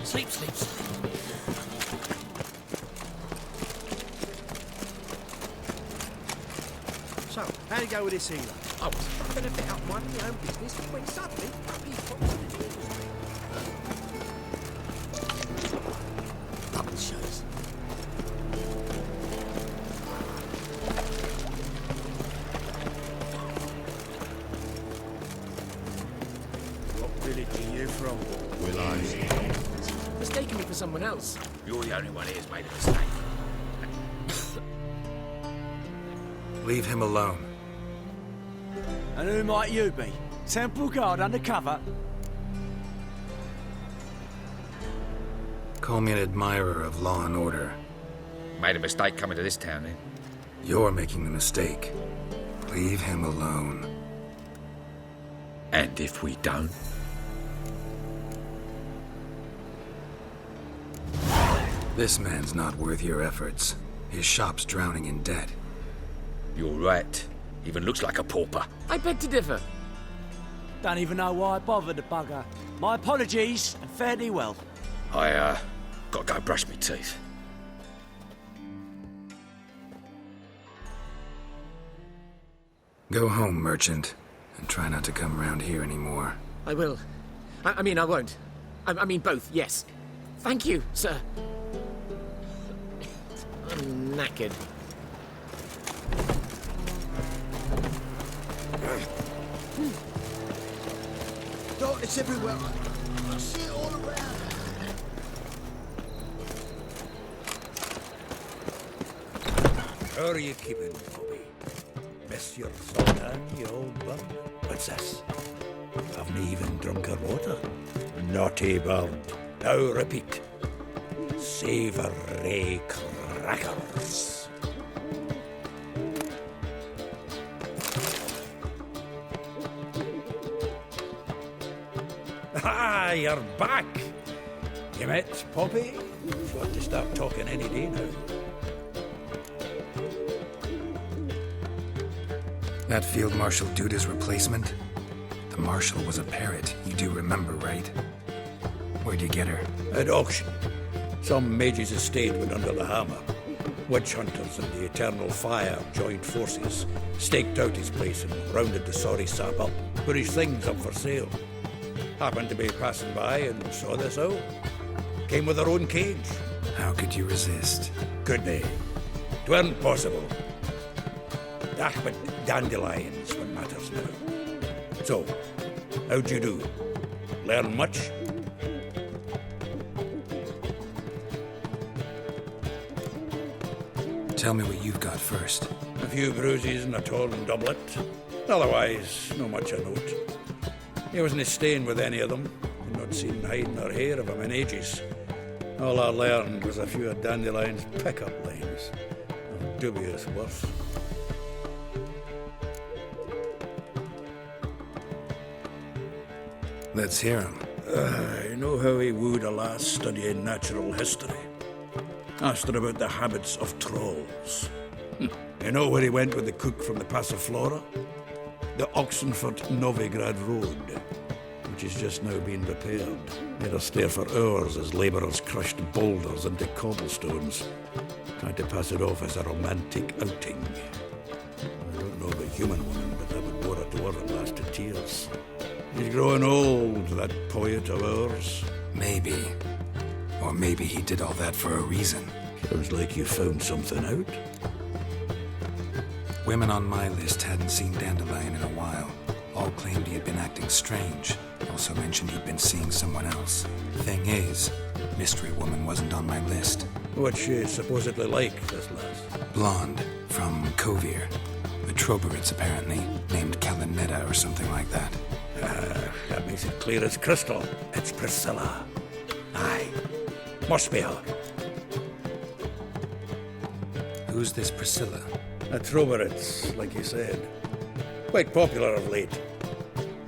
Sleep, sleep, sleep. So, how'd it go with this healer? I was fucking a bit up minding my own business when suddenly puppy pops into the industry. Puppy shows. What village are you from? Will I? Mistaking me for someone else. You're the only one here's made a mistake. Leave him alone. And who might you be? Temple Guard undercover? Call me an admirer of law and order. Made a mistake coming to this town, then. You're making the mistake. Leave him alone. And if we don't? This man's not worth your efforts. His shop's drowning in debt. You're right. Even looks like a pauper. I beg to differ. Don't even know why I bothered the bugger. My apologies, and fare thee well. I, gotta go brush my teeth. Go home, merchant, and try not to come around here anymore. I will. I mean, I won't. I mean, both, yes. Thank you, sir. I'm knackered. Darkness everywhere. I see it all around. How are you keeping, Bobby? Miss your sultan, you old bum? What's this? Haven't even drunk her water? Naughty bird. Now repeat. Savoury crackers. Ah, you're back. You met Poppy? Got to start talking any day now. That Field Marshal Duda's replacement? The Marshal was a parrot, you do remember, right? Where'd you get her? At auction. Some mage's estate went under the hammer. Witch hunters and the Eternal Fire joined forces, staked out his place and rounded the sorry sap up, put his things up for sale. Happened to be passing by and saw this out. Came with her own cage. How could you resist? Could they? 'Tweren't possible. Ah, but dandelions what matters now. So, how'd you do? Learn much? Tell me what you've got first. A few bruises and a torn doublet. Otherwise, no much a note. He wasn't staying with any of them. I'd not seen hide nor hair of him in ages. All I learned was a few of Dandelion's pick-up lines. Of dubious worth. Let's hear him. I know how he wooed a lass studying natural history. Asked her about the habits of trolls. You know where he went with the cook from the Passiflora? The Oxenford-Novigrad Road, which is just now being repaired. Made her stare for hours as labourers crushed boulders into cobblestones, trying to pass it off as a romantic outing. I don't know of a human woman, but that would bore her to her at last to tears. He's growing old, that poet of ours. Maybe. Or maybe he did all that for a reason. Sounds like you found something out. Women on my list hadn't seen Dandelion in a while. All claimed he had been acting strange. Also mentioned he'd been seeing someone else. Thing is, Mystery Woman wasn't on my list. What's she supposedly like, this lass? Blonde, from Kovir. The Troberids, apparently, named Kalinetta or something like that. That makes it clear as crystal. It's Priscilla. Aye. Must be her. Who's this Priscilla? A Troberids, like you said. Quite popular of late.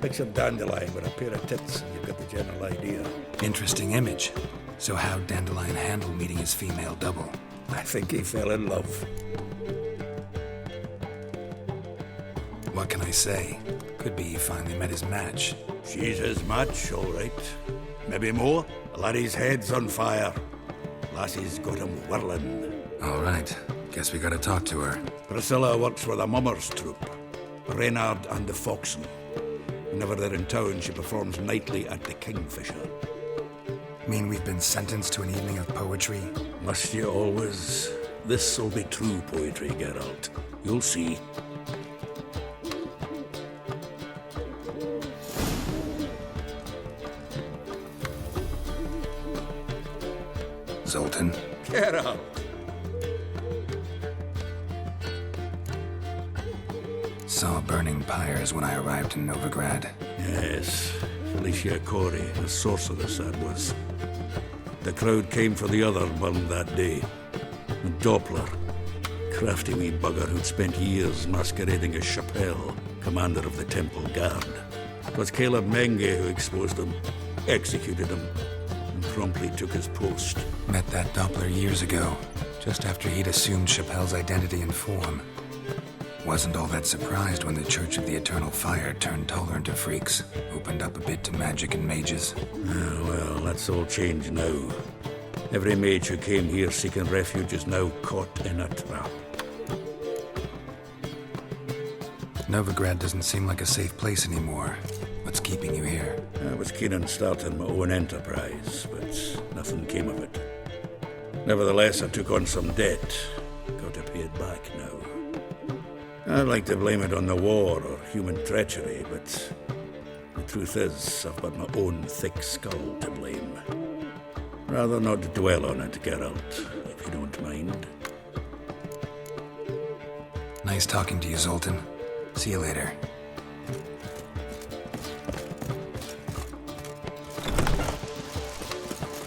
Picture Dandelion with a pair of tits and you've got the general idea. Interesting image. So how'd Dandelion handle meeting his female double? I think he fell in love. What can I say? Could be he finally met his match. She's his match, all right. Maybe more. The laddie's head's on fire. Lassie's got him whirling. All right. Guess we gotta talk to her. Priscilla works for the Mummers troupe. Reynard and the Foxen. Whenever they're in town, she performs nightly at the Kingfisher. Mean we've been sentenced to an evening of poetry? Must you always? This'll be true poetry, Geralt. You'll see. Zoltan? Geralt! Saw burning pyres when I arrived in Novigrad. Yes, Felicia Corey, the sorceress that was. The crowd came for the other one that day. And Doppler, crafty wee bugger who'd spent years masquerading as Chappelle, commander of the Temple Guard. It was Caleb Menge who exposed him, executed him, and promptly took his post. Met that Doppler years ago, just after he'd assumed Chappelle's identity and form. Wasn't all that surprised when the Church of the Eternal Fire turned tolerant of freaks, opened up a bit to magic and mages. Ah, well, that's all changed now. Every mage who came here seeking refuge is now caught in a trap. Novigrad doesn't seem like a safe place anymore. What's keeping you here? I was keen on starting my own enterprise, but nothing came of it. Nevertheless, I took on some debt. Got to pay it back now. I'd like to blame it on the war or human treachery, but the truth is, I've got my own thick skull to blame. Rather not dwell on it, Geralt, if you don't mind. Nice talking to you, Zoltan. See you later.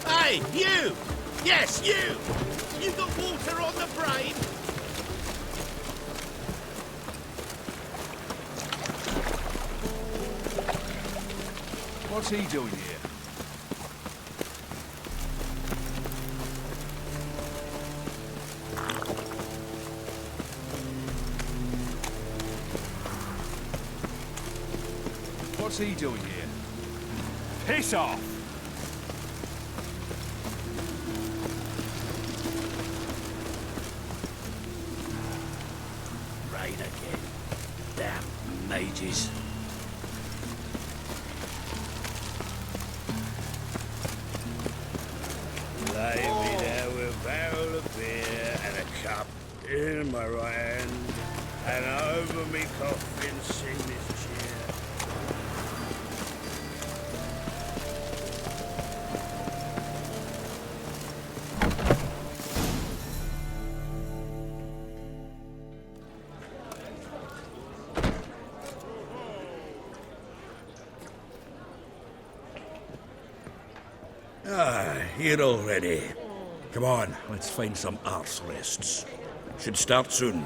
Hey, you! Yes, you! You got water on the brain? What's he doing here? What's he doing here? Piss off! Rain again. Damn mages. Lay me there with a barrel of beer and a cup in my right hand, and over me coffin sing this cheer. Ah, here already. Come on, let's find some arse rests. Should start soon.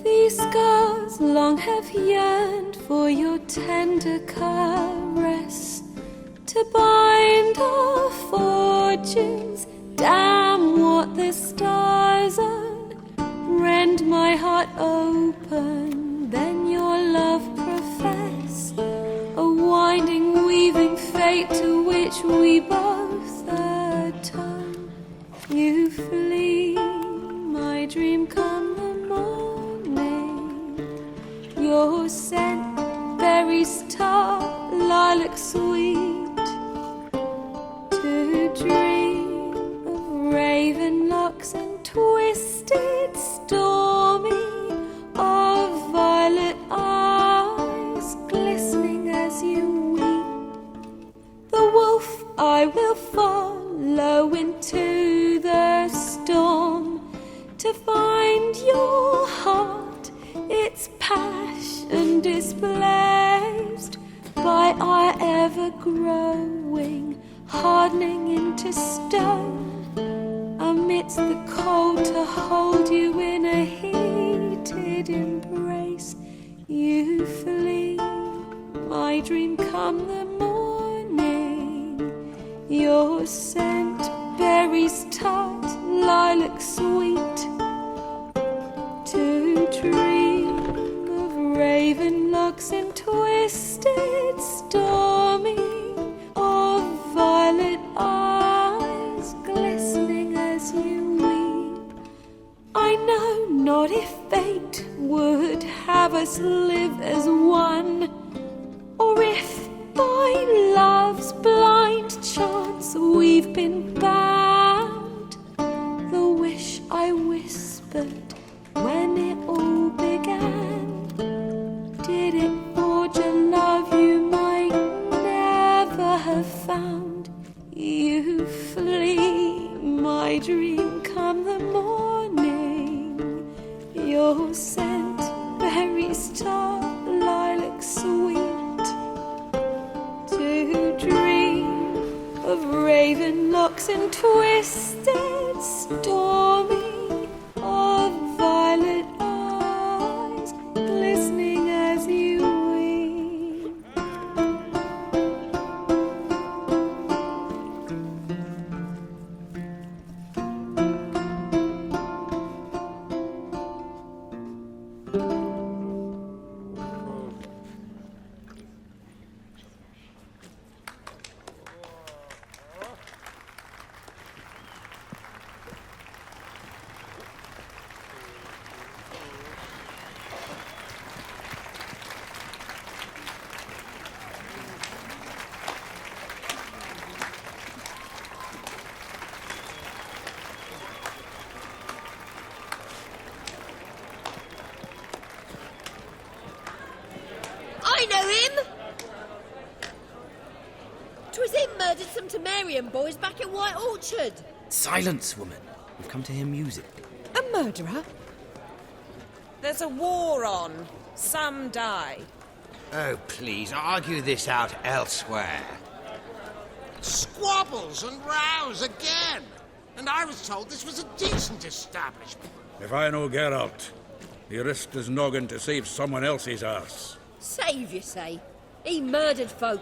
These scars long have yearned for your tender caress, to bind our fortunes. Damn what the stars are. Rend my heart open, then your love profess, a winding, weaving fate to which we both atone. You flee, my dream come the morning. Your scent, berry star, lilac sweet. find your heart, its passion displaced by our ever-growing, hardening into stone. Amidst the cold to hold you in a heated embrace, you flee. My dream come the morning, your scent, berries tart, lilac sweet, to dream of raven locks and twisted stormy, of violet eyes glistening as you weep. I know not if fate would have us live as one, or if by love's blind chance we've been bound. The wish I whispered when it all began, did it forge a love you might never have found? You flee, my dream come the morning, your scent, berries tart, lilac sweet, to dream of raven locks and twisted stormy, of violet eyes glistening as you weep. I know him! 'Twas him murdered some Temerian boys back at White Orchard. Silence, woman. We've come to hear music. A murderer? There's a war on. Some die. Oh, please, argue this out elsewhere. Squabbles and rows again! And I was told this was a decent establishment. If I know Geralt, he risked his noggin to save someone else's arse. Save, you say? He murdered folk.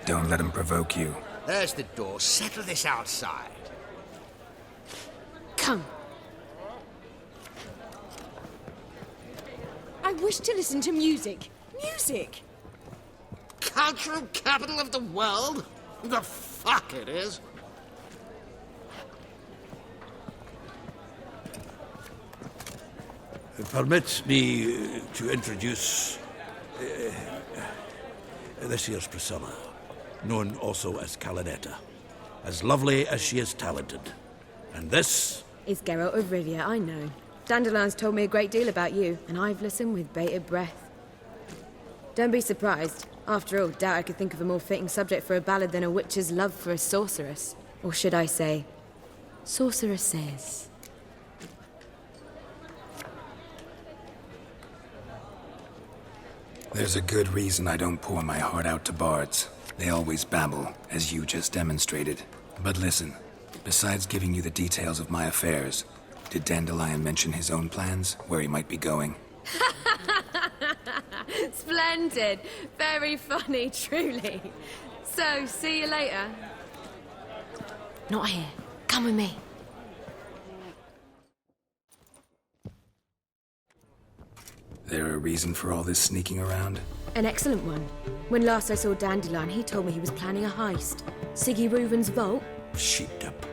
Don't let him provoke you. There's the door. Settle this outside. Come. I wish to listen to music. Music! Cultural capital of the world? The fuck it is. Permit me to introduce this here's Priscilla, known also as Calinetta, as lovely as she is talented. And this is Geralt of Rivia, I know. Dandelion's told me a great deal about you, and I've listened with bated breath. Don't be surprised. After all, doubt I could think of a more fitting subject for a ballad than a witch's love for a sorceress. Or should I say, sorceresses. There's a good reason I don't pour my heart out to bards. They always babble, as you just demonstrated. But listen, besides giving you the details of my affairs, did Dandelion mention his own plans, where he might be going? Splendid. Very funny, truly. So, see you later. Not here. Come with me. There a reason for all this sneaking around? An excellent one. When last I saw Dandelion, he told me he was planning a heist. Siggy Reuven's vault. sheeped up.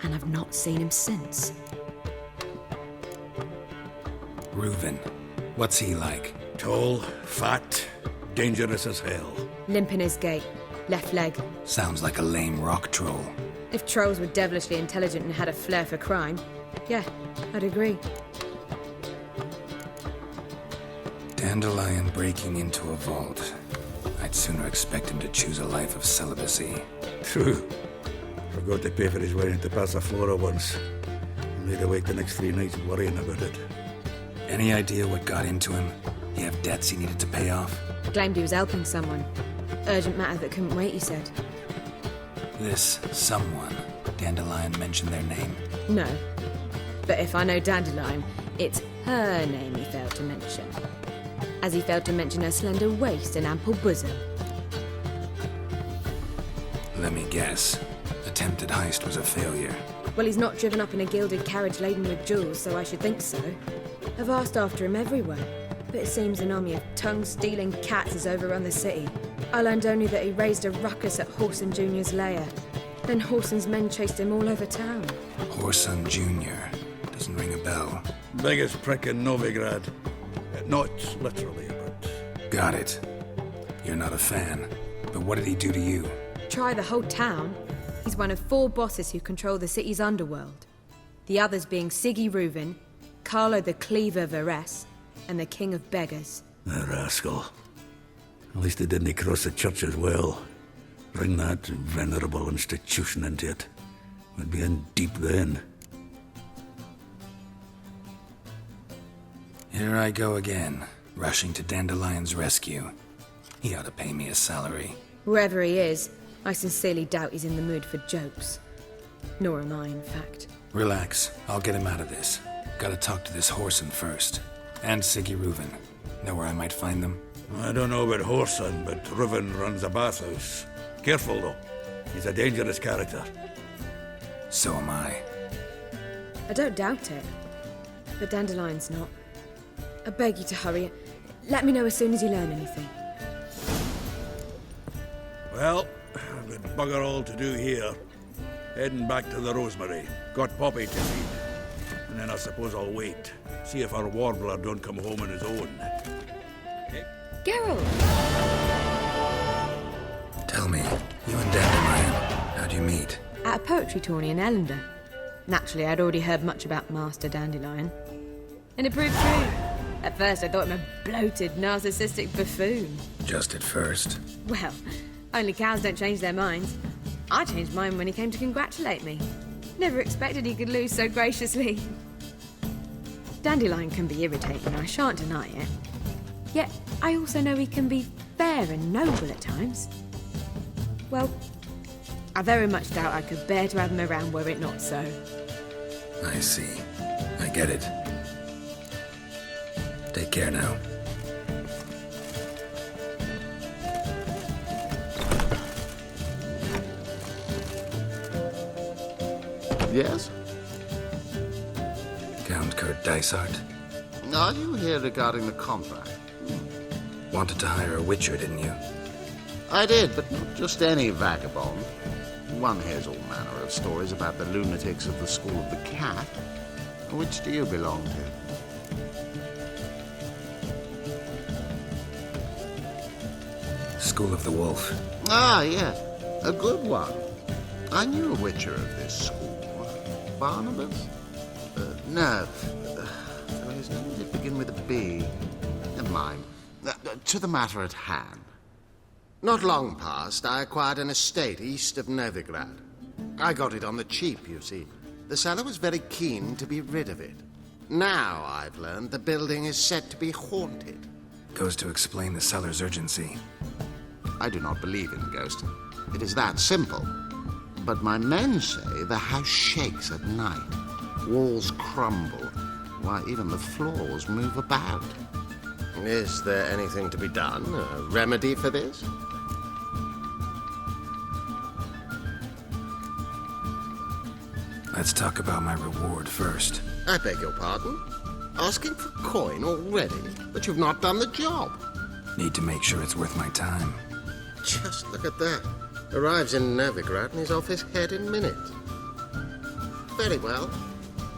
And I've not seen him since. Reuven. What's he like? Tall, fat, dangerous as hell. Limp in his gait. Left leg. Sounds like a lame rock troll. If trolls were devilishly intelligent and had a flair for crime, yeah, I'd agree. Dandelion breaking into a vault. I'd sooner expect him to choose a life of celibacy. True. Forgot to pay for his way into Passaflora once. Laid awake the next 3 nights worrying about it. Any idea what got into him? He have debts he needed to pay off? Claimed he was helping someone. Urgent matter that couldn't wait, he said. This someone, Dandelion mentioned their name? No. But if I know Dandelion, it's her name he failed to mention. As he failed to mention her slender waist and ample bosom. Let me guess. Attempted heist was a failure. Well, he's not driven up in a gilded carriage laden with jewels, so I should think so. I've asked after him everywhere, but it seems an army of tongue-stealing cats has overrun the city. I learned only that he raised a ruckus at Horson Jr.'s lair. Then Horson's men chased him all over town. Horson Jr. Doesn't ring a bell. Biggest prick in Novigrad. Not literally, but... Got it. You're not a fan. But what did he do to you? Try the whole town. He's one of 4 bosses who control the city's underworld. The others being Siggy Reuven, Carlo the Cleaver Varese, and the King of Beggars. The rascal. At least he didn't cross the church as well. Bring that venerable institution into it. We'd be in deep then. Here I go again, rushing to Dandelion's rescue. He ought to pay me a salary. Wherever he is, I sincerely doubt he's in the mood for jokes. Nor am I, in fact. Relax. I'll get him out of this. Gotta talk to this Horson first. And Siggy Reuven. Know where I might find them? I don't know about Horson, but Reuven runs a bathhouse. Careful, though. He's a dangerous character. So am I. I don't doubt it. But Dandelion's not. I beg you to hurry. Let me know as soon as you learn anything. Well, I've got bugger all to do here. Heading back to the Rosemary. Got Poppy to feed. And then I suppose I'll wait. See if our warbler don't come home on his own. Geralt! Tell me, you and Dandelion, how'd you meet? At a poetry tourney in Ellender. Naturally, I'd already heard much about Master Dandelion. And it proved true. At first, I thought him a bloated, narcissistic buffoon. Just at first. Well, only cows don't change their minds. I changed mine when he came to congratulate me. Never expected he could lose so graciously. Dandelion can be irritating, I shan't deny it. Yet, I also know he can be fair and noble at times. Well, I very much doubt I could bear to have him around were it not so. I see. I get it. Take care now. Yes? Count Kurt Dysart. Are you here regarding the contract? Wanted to hire a witcher, didn't you? I did, but not just any vagabond. One hears all manner of stories about the lunatics of the School of the Cat. Which do you belong to? School of the Wolf. Ah, yes. A good one. I knew a witcher of this school. Barnabas? No. His name did begin with a B. Never mind. To the matter at hand. Not long past, I acquired an estate east of Novigrad. I got it on the cheap, you see. The seller was very keen to be rid of it. Now, I've learned, the building is said to be haunted. Goes to explain the seller's urgency. I do not believe in ghosts. It is that simple. But my men say the house shakes at night. Walls crumble. Why, even the floors move about. Is there anything to be done? A remedy for this? Let's talk about my reward first. I beg your pardon? Asking for coin already? But you've not done the job. Need to make sure it's worth my time. Just look at that. Arrives in Novigrad and he's off his head in minutes. Very well.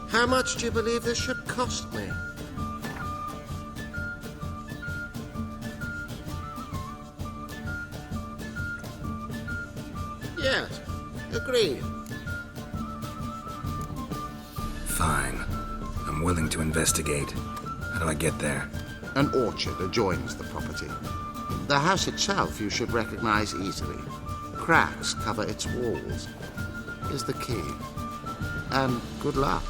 How much do you believe this should cost me? Yes, agreed. Fine. I'm willing to investigate. How do I get there? An orchard adjoins the property. The house itself you should recognize easily. Cracks cover its walls. Is the key. And good luck.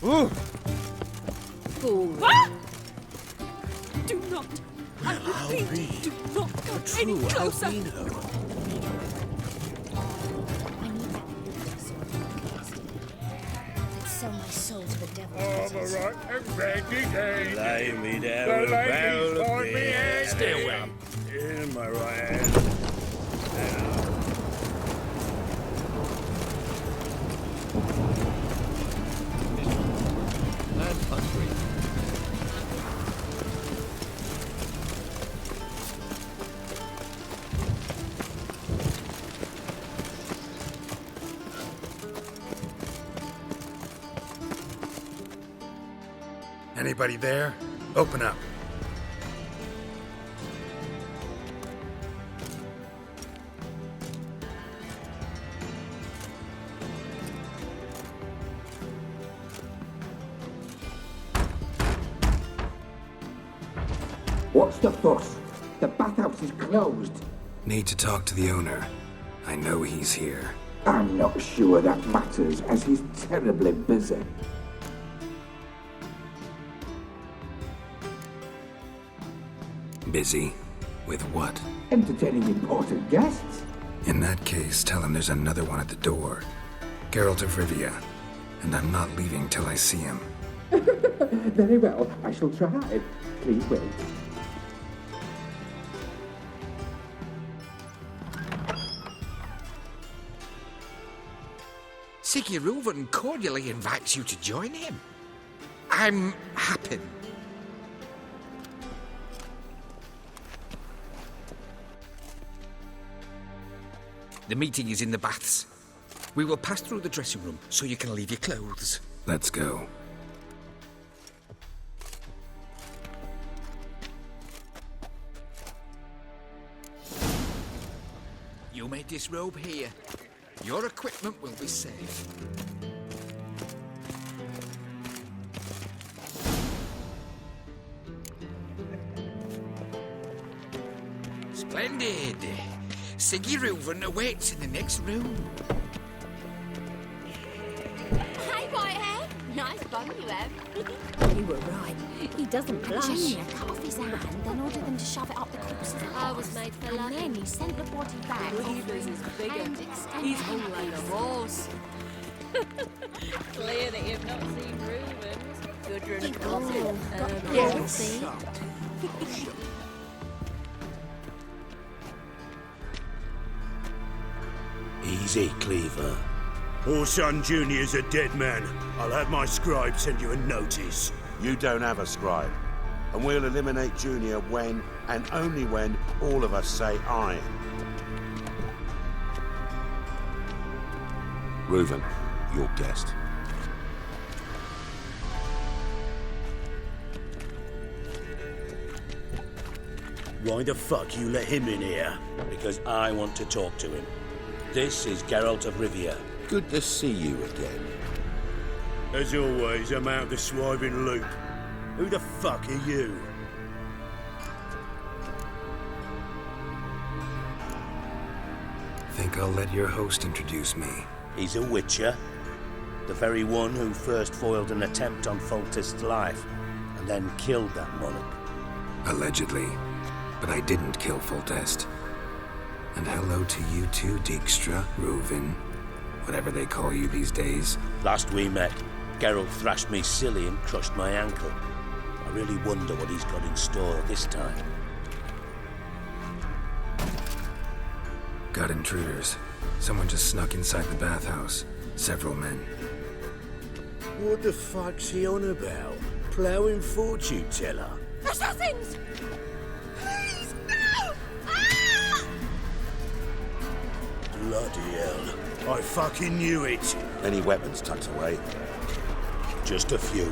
Fool. Do not. I repeat, do not come any closer. I need that. I'd sell my soul to the devil. I'm a right and ready day. Lay me down The with a barrel ladies of find me beer handy. and a cup in my right hand. I'm hungry. Anybody there? Open up. What's the fuss? The bathhouse is closed. Need to talk to the owner. I know he's here. I'm not sure that matters, as he's terribly busy. Busy? With what? Entertaining important guests. In that case, tell him there's another one at the door. Geralt of Rivia. And I'm not leaving till I see him. Very well, I shall try. Please wait. Siggy Reuven cordially invites you to join him. I'm happy. The meeting is in the baths. We will pass through the dressing room so you can leave your clothes. Let's go. You may disrobe here. Your equipment will be safe. Splendid. Siggy Reuven awaits in the next room. Hi, Whitehead. Nice bum you have. You were right. He doesn't blush. Junior cut off his hand, then ordered them to shove it up the corpse's I was made for and loving. then he sent the body back. Cleaver's is bigger. And extended He's the whole like a piece. horse. Clear that you've not seen Reuben's. Good run You've of got gossip. it. Yes. See? Easy, Cleaver. Orson Jr.'s a dead man. I'll have my scribe send you a notice. You don't have a scribe. And we'll eliminate Junior when, and only when, all of us say aye. Reuven, your guest. Why the fuck you let him in here? Because I want to talk to him. This is Geralt of Rivia. Good to see you again. As always, I'm out of the swiving loop. Who the fuck are you? Think I'll let your host introduce me. He's a witcher. The very one who first foiled an attempt on Foltest's life, and then killed that monarch. Allegedly. But I didn't kill Foltest. And hello to you too, Dijkstra, Reuven, whatever they call you these days. Last we met, Geralt thrashed me silly and crushed my ankle. I really wonder what he's got in store this time. Got intruders. Someone just snuck inside the bathhouse. Several men. What the fuck's he on about? Ploughing fortune teller? Assassins! Please, no! Ah! Bloody hell. I fucking knew it. Any weapons tucked away? Just a few.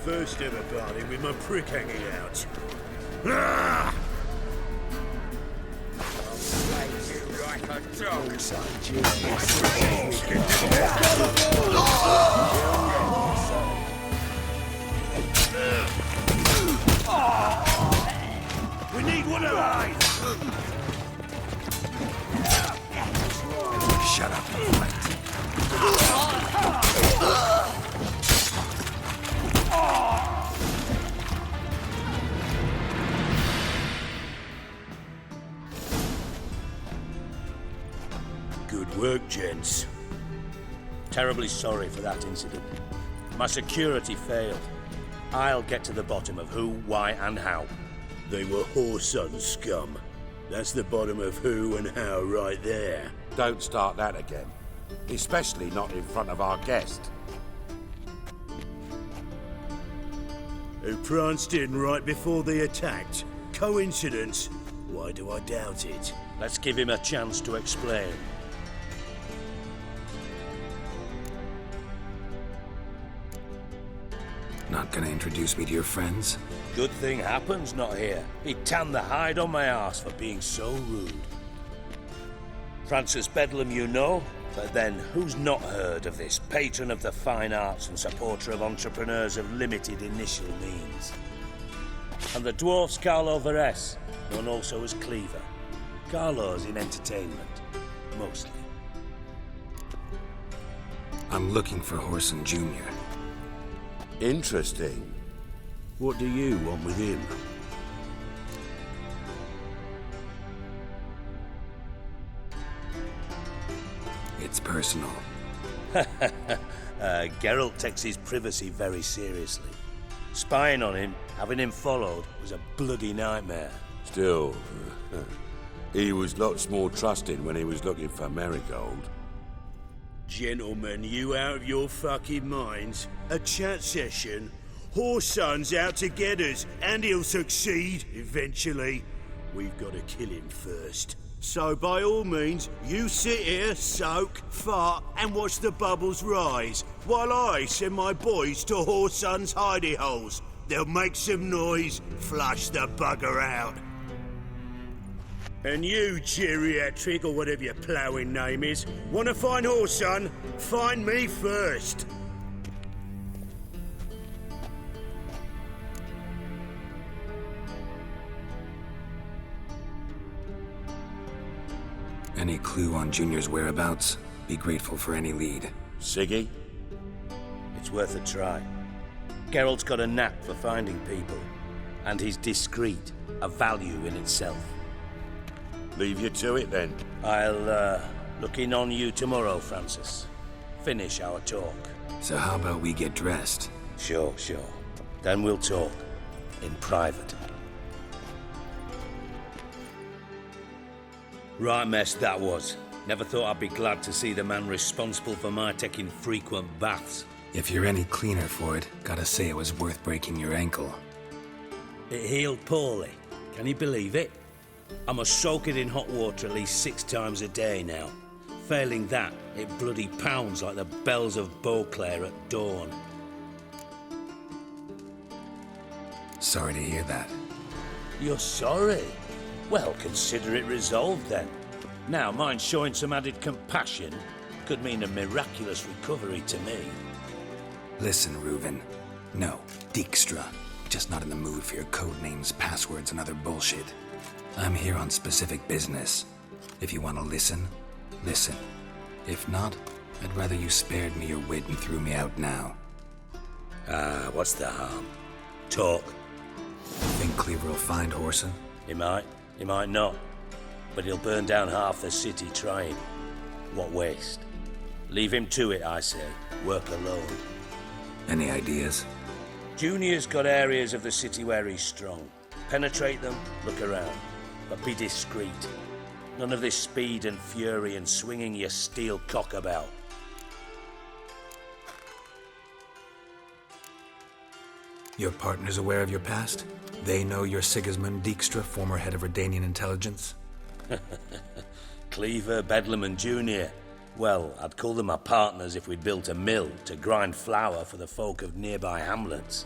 First ever party with my prick hanging out. Ah! What am I? Shut up and fight. Good work, gents. Terribly sorry for that incident. My security failed. I'll get to the bottom of who, why, and how. They were whoreson scum. That's the bottom of who and how right there. Don't start that again. Especially not in front of our guest. Who pranced in right before they attacked. Coincidence? Why do I doubt it? Let's give him a chance to explain. Not gonna introduce me to your friends? Good thing Happen's not here. He tanned the hide on my arse for being so rude. Francis Bedlam you know, but then who's not heard of this patron of the fine arts and supporter of entrepreneurs of limited initial means? And the dwarf's Carlo Veres, known also as Cleaver. Carlo's in entertainment, mostly. I'm looking for Horson Jr. Interesting. What do you want with him? It's personal. Geralt takes his privacy very seriously. Spying on him, having him followed, was a bloody nightmare. Still, he was lots more trusting when he was looking for Marigold. Gentlemen, you out of your fucking minds? A chat session? Whoreson's out to get us, and he'll succeed, eventually. We've got to kill him first. So by all means, you sit here, soak, fart, and watch the bubbles rise, while I send my boys to Whoreson's hidey holes. They'll make some noise, flush the bugger out. And you, geriatric, or whatever your ploughing name is, want to find Whoreson? Find me first. Any clue on Junior's whereabouts? Be grateful for any lead. Siggy? It's worth a try. Geralt's got a knack for finding people, and he's discreet, a value in itself. Leave you to it, then. I'll, look in on you tomorrow, Francis. Finish our talk. So how about we get dressed? Sure. Then we'll talk. In private. Right mess that was. Never thought I'd be glad to see the man responsible for my taking frequent baths. If you're any cleaner for it, gotta say it was worth breaking your ankle. It healed poorly. Can you believe it? I must soak it in hot water at least 6 times a day now. Failing that, it bloody pounds like the bells of Beauclair at dawn. Sorry to hear that. You're sorry? Well, consider it resolved then. Now, mind showing some added compassion could mean a miraculous recovery to me. Listen, Reuven. No, Dijkstra. Just not in the mood for your code names, passwords, and other bullshit. I'm here on specific business. If you want to listen, listen. If not, I'd rather you spared me your wit and threw me out now. What's the harm? Talk. Think Cleaver will find Whoreson? He might not. But he'll burn down half the city trying. What waste? Leave him to it, I say. Work alone. Any ideas? Junior's got areas of the city where he's strong. Penetrate them, look around. But be discreet. None of this speed and fury and swinging your steel cock about. Your partner's aware of your past? They know you're Sigismund Dijkstra, former head of Redanian intelligence? Cleaver, Bedlam and Junior. Well, I'd call them my partners if we'd built a mill to grind flour for the folk of nearby hamlets.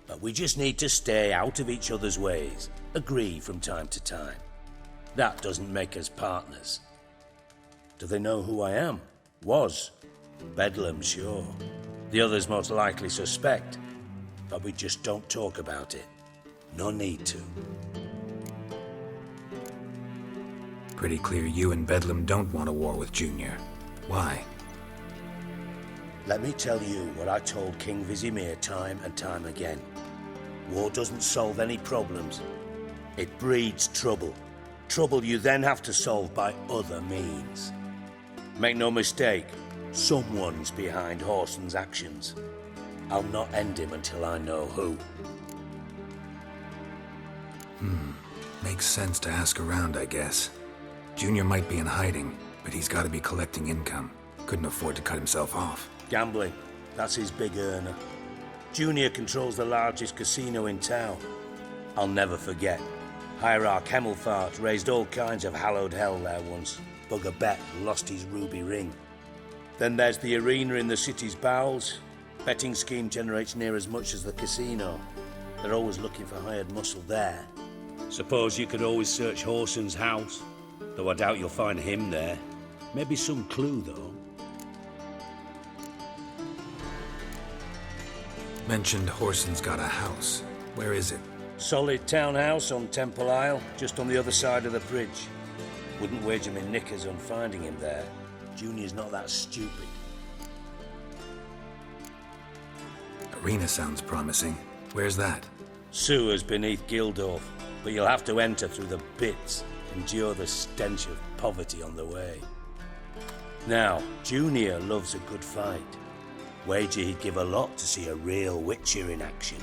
But we just need to stay out of each other's ways. Agree from time to time. That doesn't make us partners. Do they know who I am? Was. Bedlam, sure. The others most likely suspect. But we just don't talk about it. No need to. Pretty clear you and Bedlam don't want a war with Junior. Why? Let me tell you what I told King Vizimir time and time again. War doesn't solve any problems. It breeds trouble. Trouble you then have to solve by other means. Make no mistake, someone's behind Horson's actions. I'll not end him until I know who. Makes sense to ask around, I guess. Junior might be in hiding, but he's got to be collecting income. Couldn't afford to cut himself off. Gambling, that's his big earner. Junior controls the largest casino in town. I'll never forget. Hierarch Hemmelfart raised all kinds of hallowed hell there once. Bugger Bet lost his ruby ring. Then there's the arena in the city's bowels. Betting scheme generates near as much as the casino. They're always looking for hired muscle there. Suppose you could always search Horson's house, though I doubt you'll find him there. Maybe some clue, though. Mentioned Horson's got a house. Where is it? Solid townhouse on Temple Isle, just on the other side of the bridge. Wouldn't wager me knickers on finding him there. Junior's not that stupid. Arena sounds promising. Where's that? Sewers beneath Gildorf, but you'll have to enter through the bits, endure the stench of poverty on the way. Now, Junior loves a good fight. Wager he'd give a lot to see a real Witcher in action.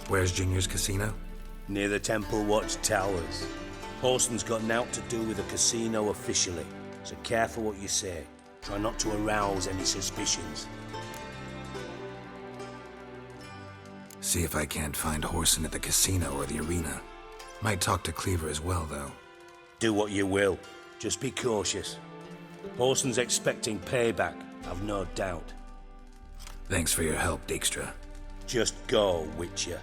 Where's Junior's casino? Near the Temple Watch Towers. Horson's got nought to do with the casino officially, so careful what you say. Try not to arouse any suspicions. See if I can't find Horson at the casino or the arena. Might talk to Cleaver as well, though. Do what you will. Just be cautious. Horson's expecting payback, I've no doubt. Thanks for your help, Dijkstra. Just go, Witcher.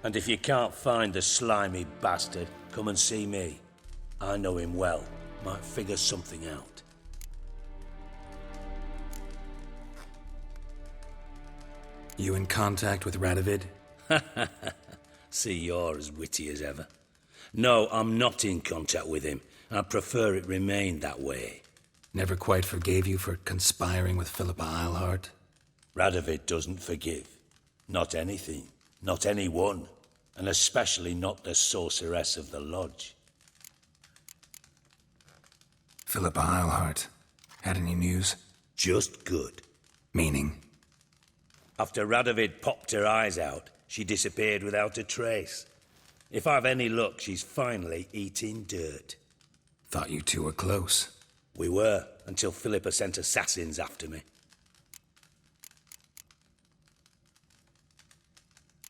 And if you can't find the slimy bastard, come and see me. I know him well. Might figure something out. You in contact with Radovid? See, you're as witty as ever. No, I'm not in contact with him. I prefer it remained that way. Never quite forgave you for conspiring with Philippa Eilhart? Radovid doesn't forgive. Not anything. Not anyone. And especially not the sorceress of the lodge. Philippa Eilhart. Had any news? Just good. Meaning? After Radovid popped her eyes out, she disappeared without a trace. If I've any luck, she's finally eating dirt. Thought you two were close. We were, until Philippa sent assassins after me.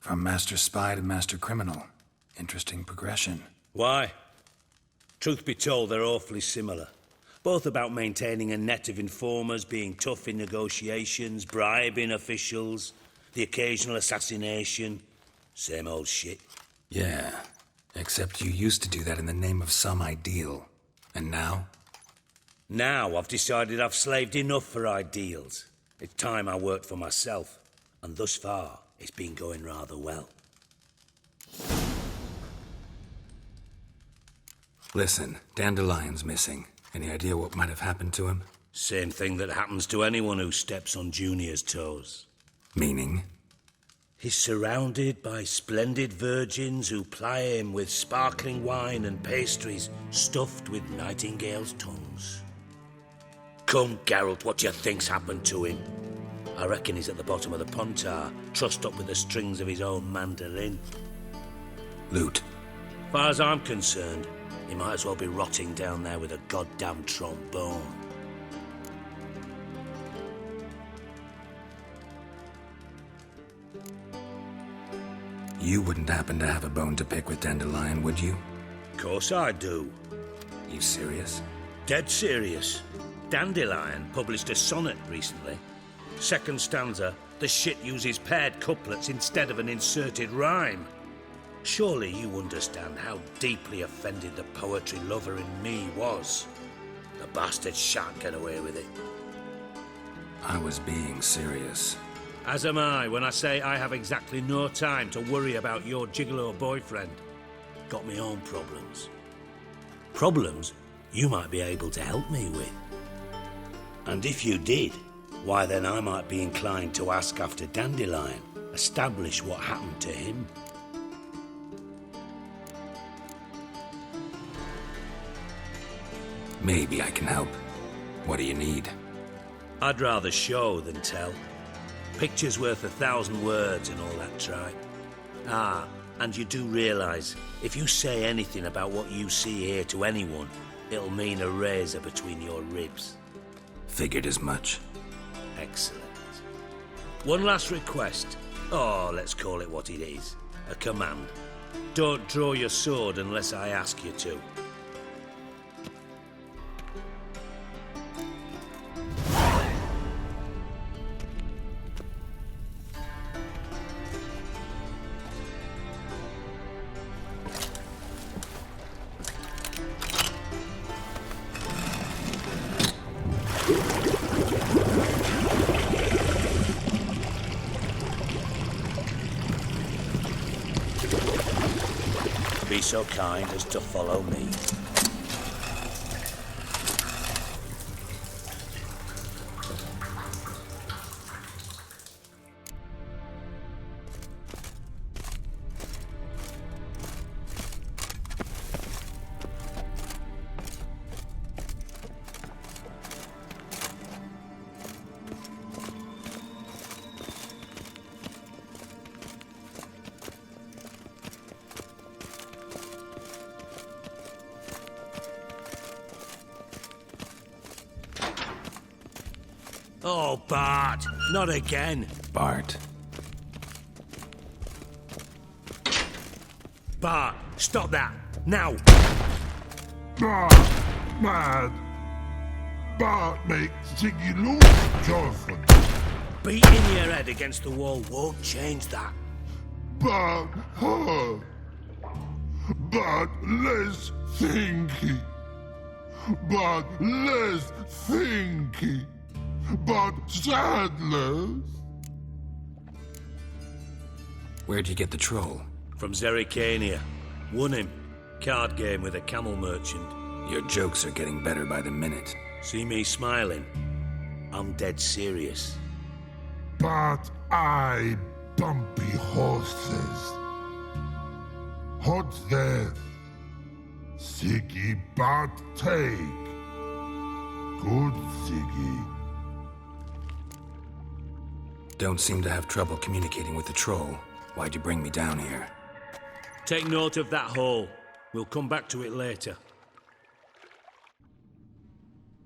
From master spy to master criminal. Interesting progression. Why? Truth be told, they're awfully similar. Both about maintaining a net of informers, being tough in negotiations, bribing officials, the occasional assassination. Same old shit. Yeah, except you used to do that in the name of some ideal. And now? Now I've decided I've slaved enough for ideals. It's time I worked for myself. And thus far, it's been going rather well. Listen, Dandelion's missing. Any idea what might have happened to him? Same thing that happens to anyone who steps on Junior's toes. Meaning? He's surrounded by splendid virgins who ply him with sparkling wine and pastries stuffed with nightingales' tongues. Come, Geralt, what do you think's happened to him? I reckon he's at the bottom of the Pontar, trussed up with the strings of his own mandolin. Loot. Far as I'm concerned, he might as well be rotting down there with a goddamn trombone. You wouldn't happen to have a bone to pick with Dandelion, would you? Of course I do. You serious? Dead serious. Dandelion published a sonnet recently. Second stanza, the shit uses paired couplets instead of an inserted rhyme. Surely you understand how deeply offended the poetry lover in me was. The bastard shan't get away with it. I was being serious. As am I when I say I have exactly no time to worry about your gigolo boyfriend. got my own problems. Problems you might be able to help me with. And if you did, why then I might be inclined to ask after Dandelion, establish what happened to him. Maybe I can help. What do you need? I'd rather show than tell. Picture's worth 1,000 words and all that tripe. Ah, and you do realise, if you say anything about what you see here to anyone, it'll mean a razor between your ribs. Figured as much. Excellent. One last request. Oh, let's call it what it is. A command. Don't draw your sword unless I ask you to. Be so kind as to follow me. Oh, Bart, not again. Bart. Bart, stop that, now. Bart, mad. Bart make Ziggy lose, Jonathan. Beating your head against the wall won't change that. Bart, hurt. Bart, less thinky. Bart, less thinky. But sadness. Where'd you get the troll? From Zerrikania. Won him. Card game with a camel merchant. Your jokes are getting better by the minute. See me smiling? I'm dead serious. But I bumpy horses. Hot there. Ziggy but take. Good Ziggy. Don't seem to have trouble communicating with the troll. Why'd you bring me down here? Take note of that hole. We'll come back to it later.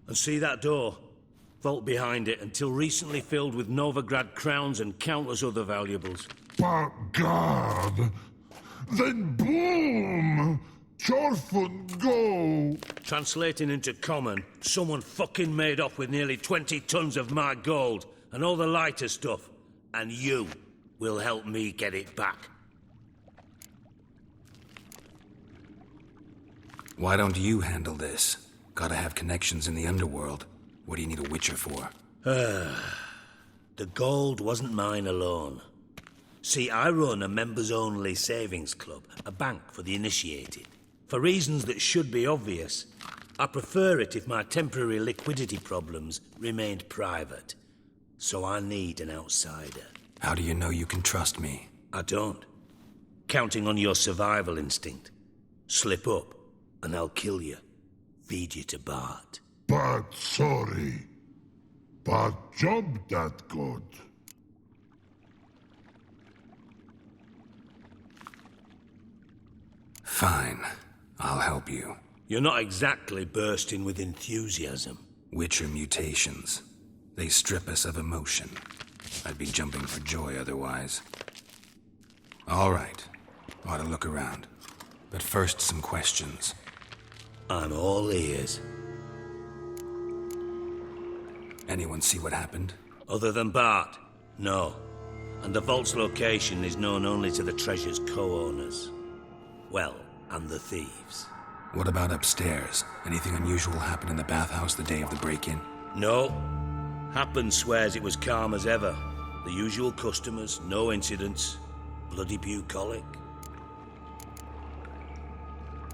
And see that door? Vault behind it, until recently filled with Novigrad crowns and countless other valuables. But God! Then boom! Chorfun go! Translating into common, someone fucking made off with nearly 20 tons of my gold, and all the lighter stuff, and you will help me get it back. Why don't you handle this? Gotta have connections in the underworld. What do you need a witcher for? The gold wasn't mine alone. See, I run a members-only savings club, a bank for the initiated. For reasons that should be obvious, I prefer it if my temporary liquidity problems remained private. So I need an outsider. How do you know you can trust me? I don't. Counting on your survival instinct. Slip up, and I'll kill you. Feed you to Bart. But sorry. But job that good. Fine. I'll help you. You're not exactly bursting with enthusiasm. Witcher mutations. They strip us of emotion. I'd be jumping for joy otherwise. All right. Ought to look around. But first, some questions. I'm all ears. Anyone see what happened? Other than Bart? No. And the vault's location is known only to the treasure's co-owners. Well, and the thieves. What about upstairs? Anything unusual happen in the bathhouse the day of the break-in? No. Happen swears it was calm as ever. The usual customers, no incidents. Bloody bucolic.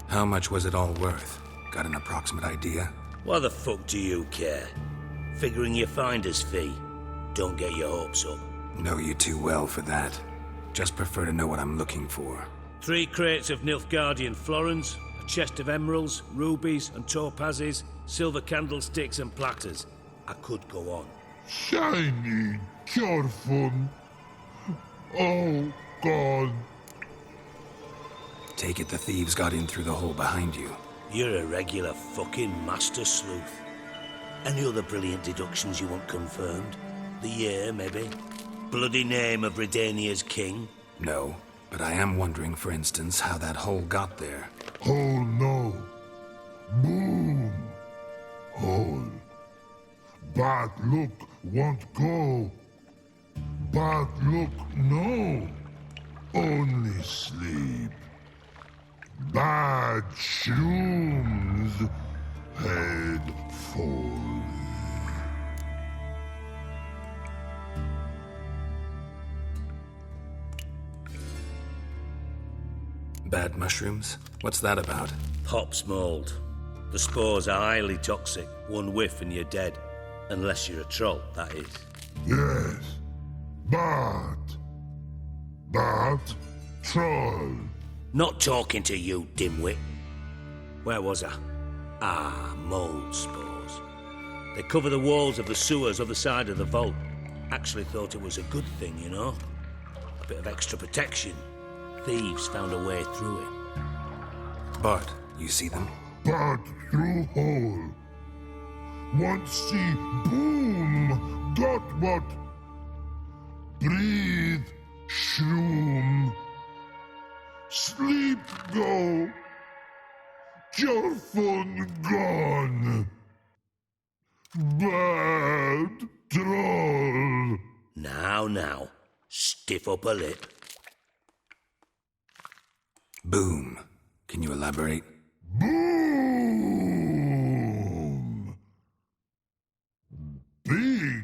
How much was it all worth? Got an approximate idea? Why the fuck do you care? Figuring your finder's fee. Don't get your hopes up. Know you too well for that. Just prefer to know what I'm looking for. 3 crates of Nilfgaardian florins, a chest of emeralds, rubies and topazes, silver candlesticks and platters. I could go on. Shiny, Jorfun. Oh, God. Take it the thieves got in through the hole behind you. You're a regular fucking master sleuth. Any other brilliant deductions you want confirmed? The year, maybe? Bloody name of Redania's king? No, but I am wondering, for instance, how that hole got there. Hole no. Boom. Hole. Bad look won't go. Bad look no. Only sleep. Bad shrooms. Head full. Bad mushrooms? What's that about? Pop's mold. The spores are highly toxic. One whiff and you're dead. Unless you're a troll, that is. Yes. Bad. Bad troll. Not talking to you, dimwit. Where was I? Ah, mold spores. They cover the walls of the sewers other side of the vault. Actually thought it was a good thing, you know? A bit of extra protection. Thieves found a way through it. But, you see them? Bad through hole. Once see boom. Got what? Breathe. Shroom. Sleep go. Jorfun gone. Bad troll. Now. Stiff up a lip. Boom. Can you elaborate? Boom. Big.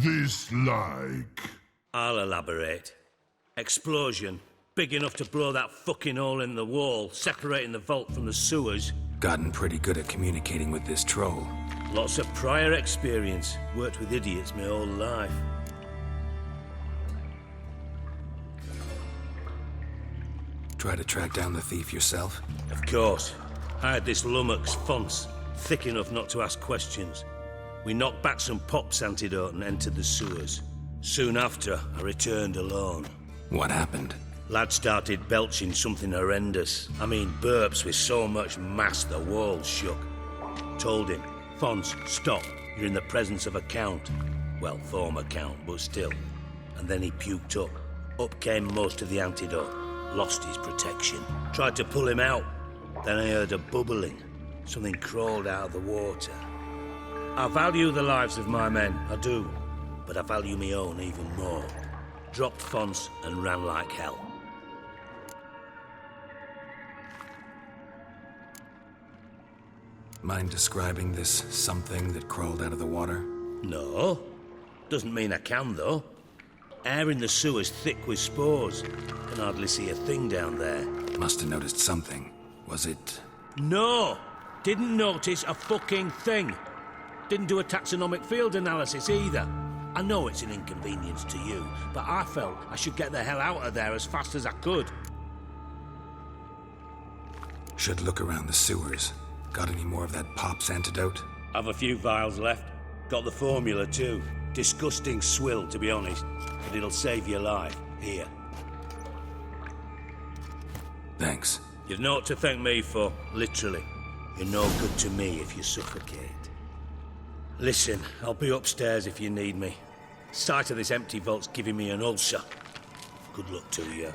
This like. I'll elaborate. Explosion. Big enough to blow that fucking hole in the wall, separating the vault from the sewers. Gotten pretty good at communicating with this troll. Lots of prior experience. Worked with idiots my whole life. Try to track down the thief yourself? Of course. I had this lummox, Fons, thick enough not to ask questions. We knocked back some Pop's antidote and entered the sewers. Soon after, I returned alone. What happened? Lad started belching something horrendous. I mean, burps with so much mass the walls shook. Told him, Fons, stop. You're in the presence of a count. Well, former count, but still. And then he puked up. Up came most of the antidote. Lost his protection. Tried to pull him out. Then I heard a bubbling. Something crawled out of the water. I value the lives of my men, I do. But I value my own even more. Dropped Fons and ran like hell. Mind describing this something that crawled out of the water? No. Doesn't mean I can, though. Air in the sewer's thick with spores. Can hardly see a thing down there. Must have noticed something. Was it... No! Didn't notice a fucking thing. Didn't do a taxonomic field analysis either. I know it's an inconvenience to you, but I felt I should get the hell out of there as fast as I could. Should look around the sewers. Got any more of that Pop's antidote? I've a few vials left. Got the formula too. Disgusting swill, to be honest. But it'll save your life. Here. Thanks. You've naught to thank me for, literally. You're no good to me if you suffocate. Listen, I'll be upstairs if you need me. Sight of this empty vault's giving me an ulcer. Good luck to you.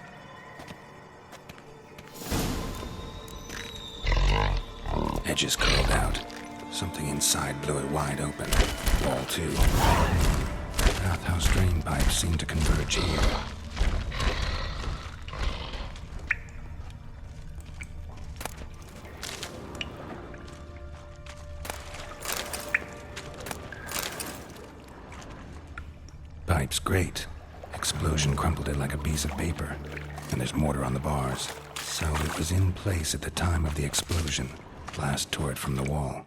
Edges curled out. Something inside blew it wide open. Wall too. Bathhouse drain pipes seem to converge here. Pipe's great. Explosion crumpled it like a piece of paper. And there's mortar on the bars. So it was in place at the time of the explosion. Blast tore it from the wall.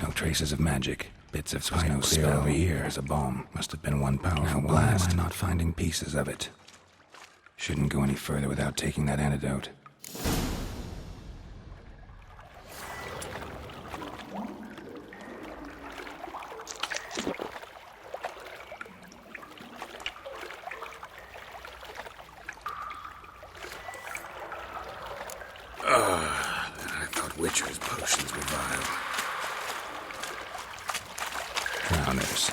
No traces of magic. Bits of spino spell over here as a bomb. Must have been one powerful blast. Why am I not finding pieces of it? Shouldn't go any further without taking that antidote. I thought Witcher's potions were vile. Drowners.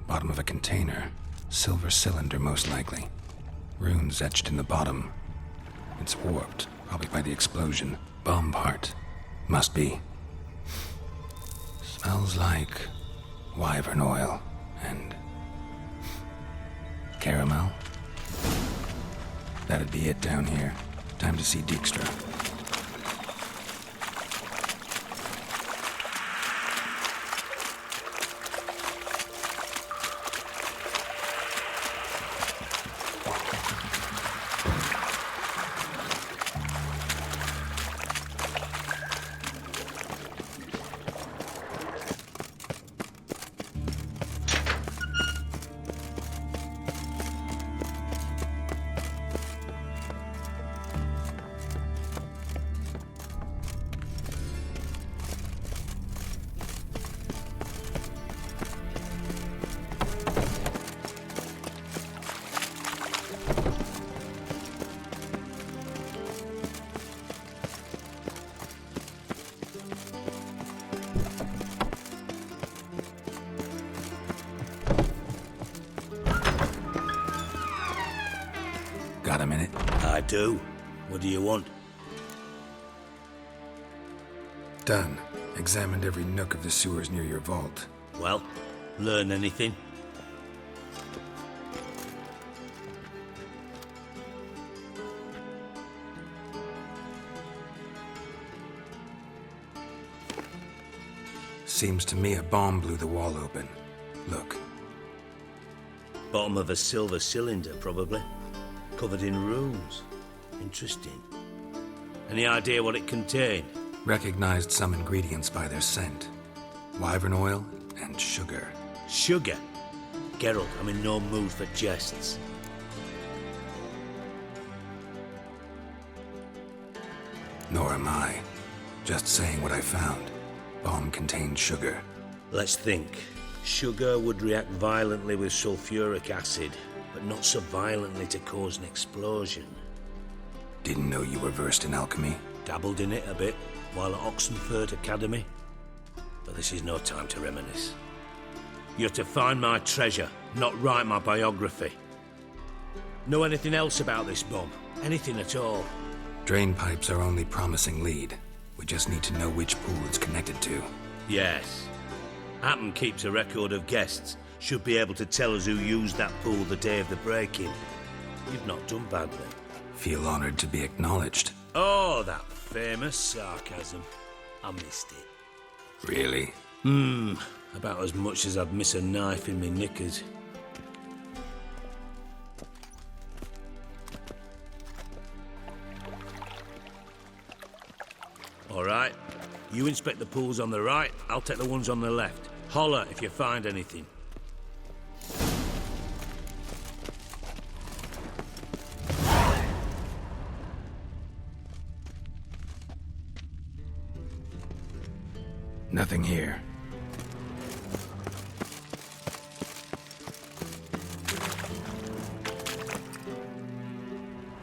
Bottom of a container. Silver cylinder, most likely. Runes etched in the bottom. It's warped, probably by the explosion. Bomb part. Must be. Smells like wyvern oil and caramel. That'd be it down here. Time to see Dijkstra. Got a minute? I do. What do you want? Done. Examined every nook of the sewers near your vault. Well, learn anything? Seems to me a bomb blew the wall open. Look. Bottom of a silver cylinder, probably. Covered in runes. Interesting. Any idea what it contained? Recognized some ingredients by their scent. Wyvern oil and sugar. Sugar? Geralt, I'm in no mood for jests. Nor am I. Just saying what I found. Bomb contained sugar. Let's think. Sugar would react violently with sulfuric acid, but not so violently to cause an explosion. Didn't know you were versed in alchemy. Dabbled in it a bit while at Oxenford Academy. But this is no time to reminisce. You're to find my treasure, not write my biography. Know anything else about this bomb? Anything at all? Drain pipes are only promising lead. We just need to know which pool it's connected to. Yes. Happen keeps a record of guests. Should be able to tell us who used that pool the day of the break-in. You've not done badly. Feel honored to be acknowledged. Oh, that famous sarcasm. I missed it. Really? About as much as I'd miss a knife in me knickers. all right? You inspect the pools on the right, I'll take the ones on the left. Holler if you find anything. Nothing here.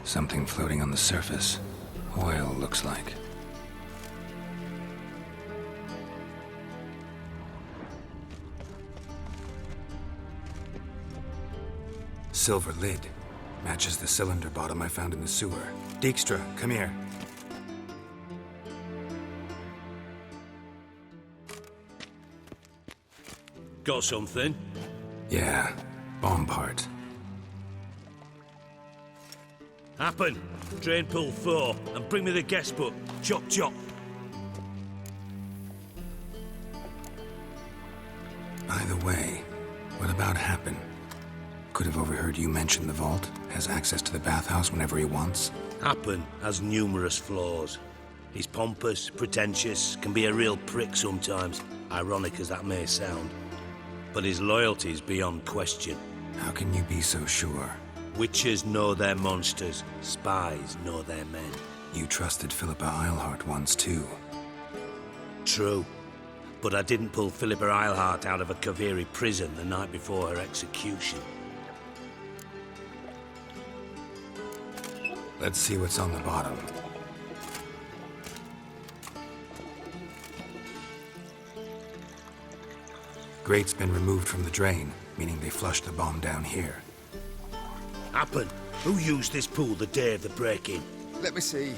Something floating on the surface. Oil, looks like. Silver lid. Matches the cylinder bottom I found in the sewer. Dijkstra, come here. Got something? Yeah, bomb part. Happen. Drain pool 4, and bring me the guest book. Chop chop. By the way, what about Happen? Could have overheard you mention the vault. Has access to the bathhouse whenever he wants. Happen has numerous flaws. He's pompous, pretentious, can be a real prick sometimes, ironic as that may sound. But his loyalty is beyond question. How can you be so sure? Witches know their monsters, spies know their men. You trusted Philippa Eilhart once too. True. But I didn't pull Philippa Eilhart out of a Kaviri prison the night before her execution. Let's see what's on the bottom. Grate's been removed from the drain, meaning they flushed the bomb down here. Happen. Who used this pool the day of the break-in? Let me see.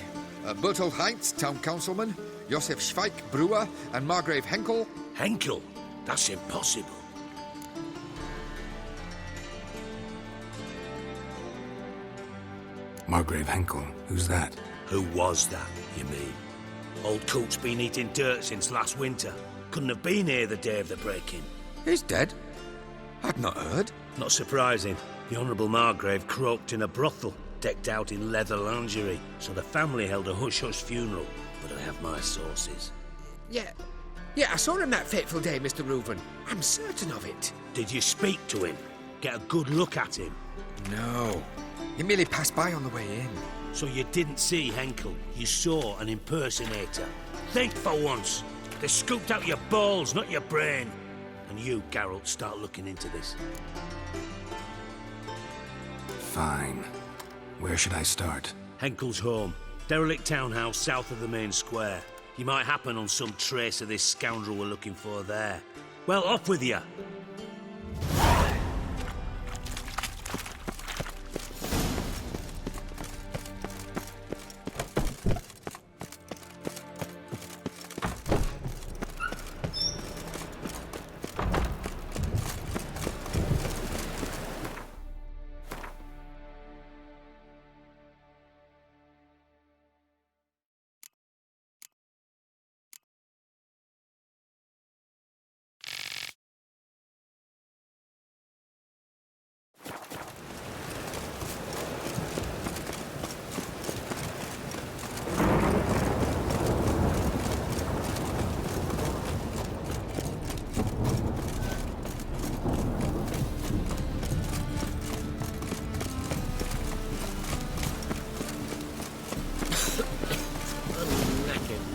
Bertold Heinz, town councilman, Josef Schweik, brewer, and Margrave Henkel. Henkel? That's impossible. Margrave Henkel, who's that? Who was that, you mean? Old coot's been eating dirt since last winter. Couldn't have been here the day of the break-in. He's dead? I'd not heard. Not surprising. The Honourable Margrave croaked in a brothel, decked out in leather lingerie, so the family held a hush-hush funeral. But I have my sources. Yeah, I saw him that fateful day, Mr. Reuven. I'm certain of it. Did you speak to him? Get a good look at him? No. He merely passed by on the way in. So you didn't see Henkel? You saw an impersonator? Think for once! They scooped out your balls, not your brain. And you, Geralt, start looking into this. Fine. Where should I start? Henkel's home. Derelict townhouse south of the main square. You might happen on some trace of this scoundrel we're looking for there. Well, off with you!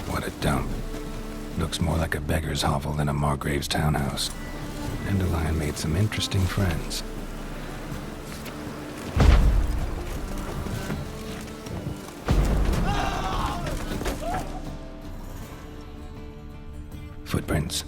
What a dump. Looks more like a beggar's hovel than a Margrave's townhouse. Dandelion made some interesting friends. Footprints.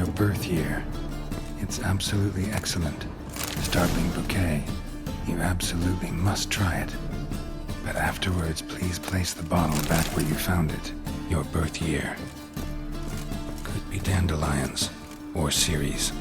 Your birth year. It's absolutely excellent. Startling bouquet. You absolutely must try it. But afterwards, please place the bottle back where you found it. Your birth year. Could be dandelions or Ceres.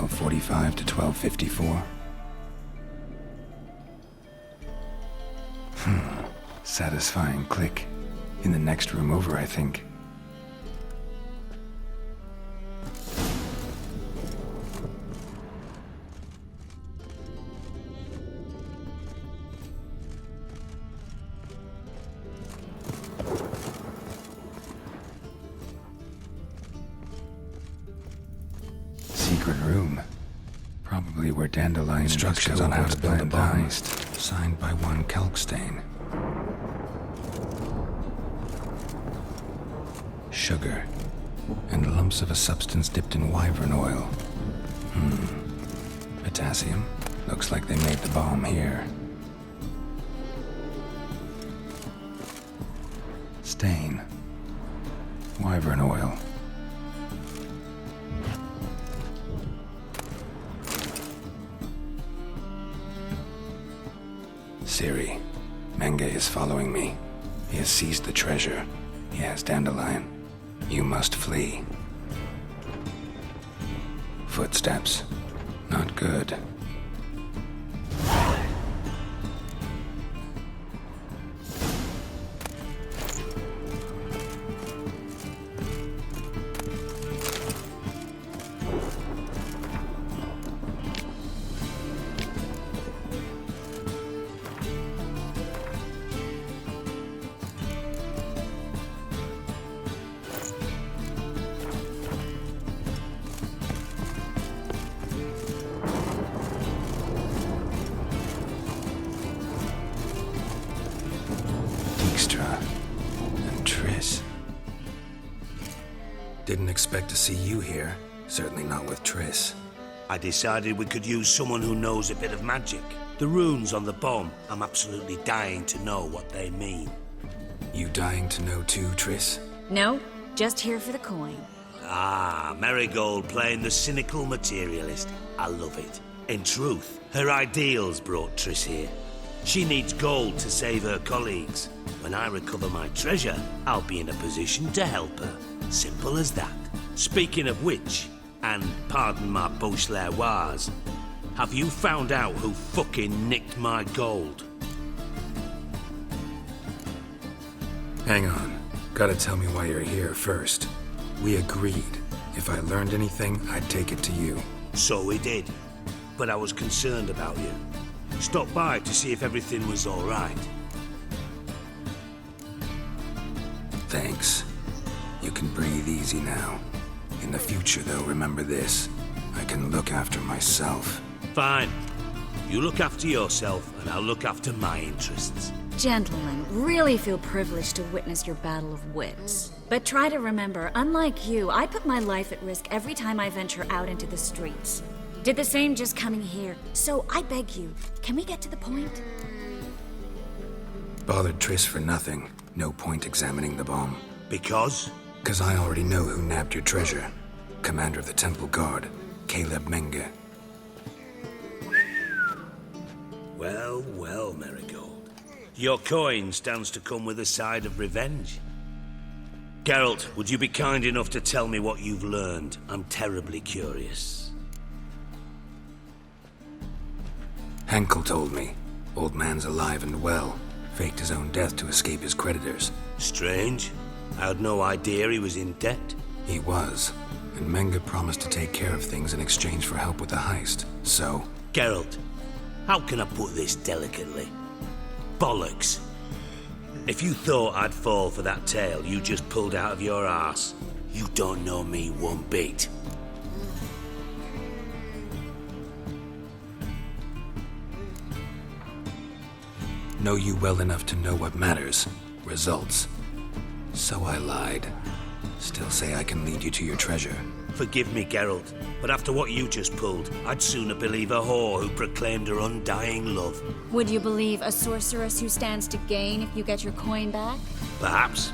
.45 to 12:54. Satisfying click. In the next room over, I think. Secret room. Probably where Dandelion instructions on how to build a bomb. Signed by one Kalkstain. Sugar. And lumps of a substance dipped in wyvern oil. Potassium. Looks like they made the bomb here. Stain. Wyvern oil. Siri, Menge is following me. He has seized the treasure. He has Dandelion. You must flee. Footsteps. Not good. And Triss. Didn't expect to see you here. Certainly not with Triss. I decided we could use someone who knows a bit of magic. The runes on the bomb, I'm absolutely dying to know what they mean. You dying to know too, Triss? No, just here for the coin. Ah, Marigold playing the cynical materialist. I love it. In truth, her ideals brought Triss here. She needs gold to save her colleagues. When I recover my treasure, I'll be in a position to help her. Simple as that. Speaking of which, and pardon my Beauclervoise, have you found out who fucking nicked my gold? Hang on. Gotta tell me why you're here first. We agreed. If I learned anything, I'd take it to you. So we did. But I was concerned about you. Stopped by to see if everything was all right. Thanks. You can breathe easy now. In the future, though, remember this. I can look after myself. Fine. You look after yourself, and I'll look after my interests. Gentlemen, really feel privileged to witness your battle of wits. But try to remember, unlike you, I put my life at risk every time I venture out into the streets. Did the same just coming here. So I beg you, can we get to the point? Bothered Triss for nothing. No point examining the bomb. Because? 'Cause I already know who nabbed your treasure. Commander of the Temple Guard, Caleb Menge. Well, well, Marigold. Your coin stands to come with a side of revenge. Geralt, would you be kind enough to tell me what you've learned? I'm terribly curious. Henkel told me. Old man's alive and well. Faked his own death to escape his creditors. Strange. I had no idea he was in debt. He was. And Menge promised to take care of things in exchange for help with the heist. So... Geralt, how can I put this delicately? Bollocks. If you thought I'd fall for that tale you just pulled out of your arse, you don't know me one bit. Know you well enough to know what matters. Results. So I lied. Still say I can lead you to your treasure. Forgive me, Geralt, but after what you just pulled, I'd sooner believe a whore who proclaimed her undying love. Would you believe a sorceress who stands to gain if you get your coin back? Perhaps.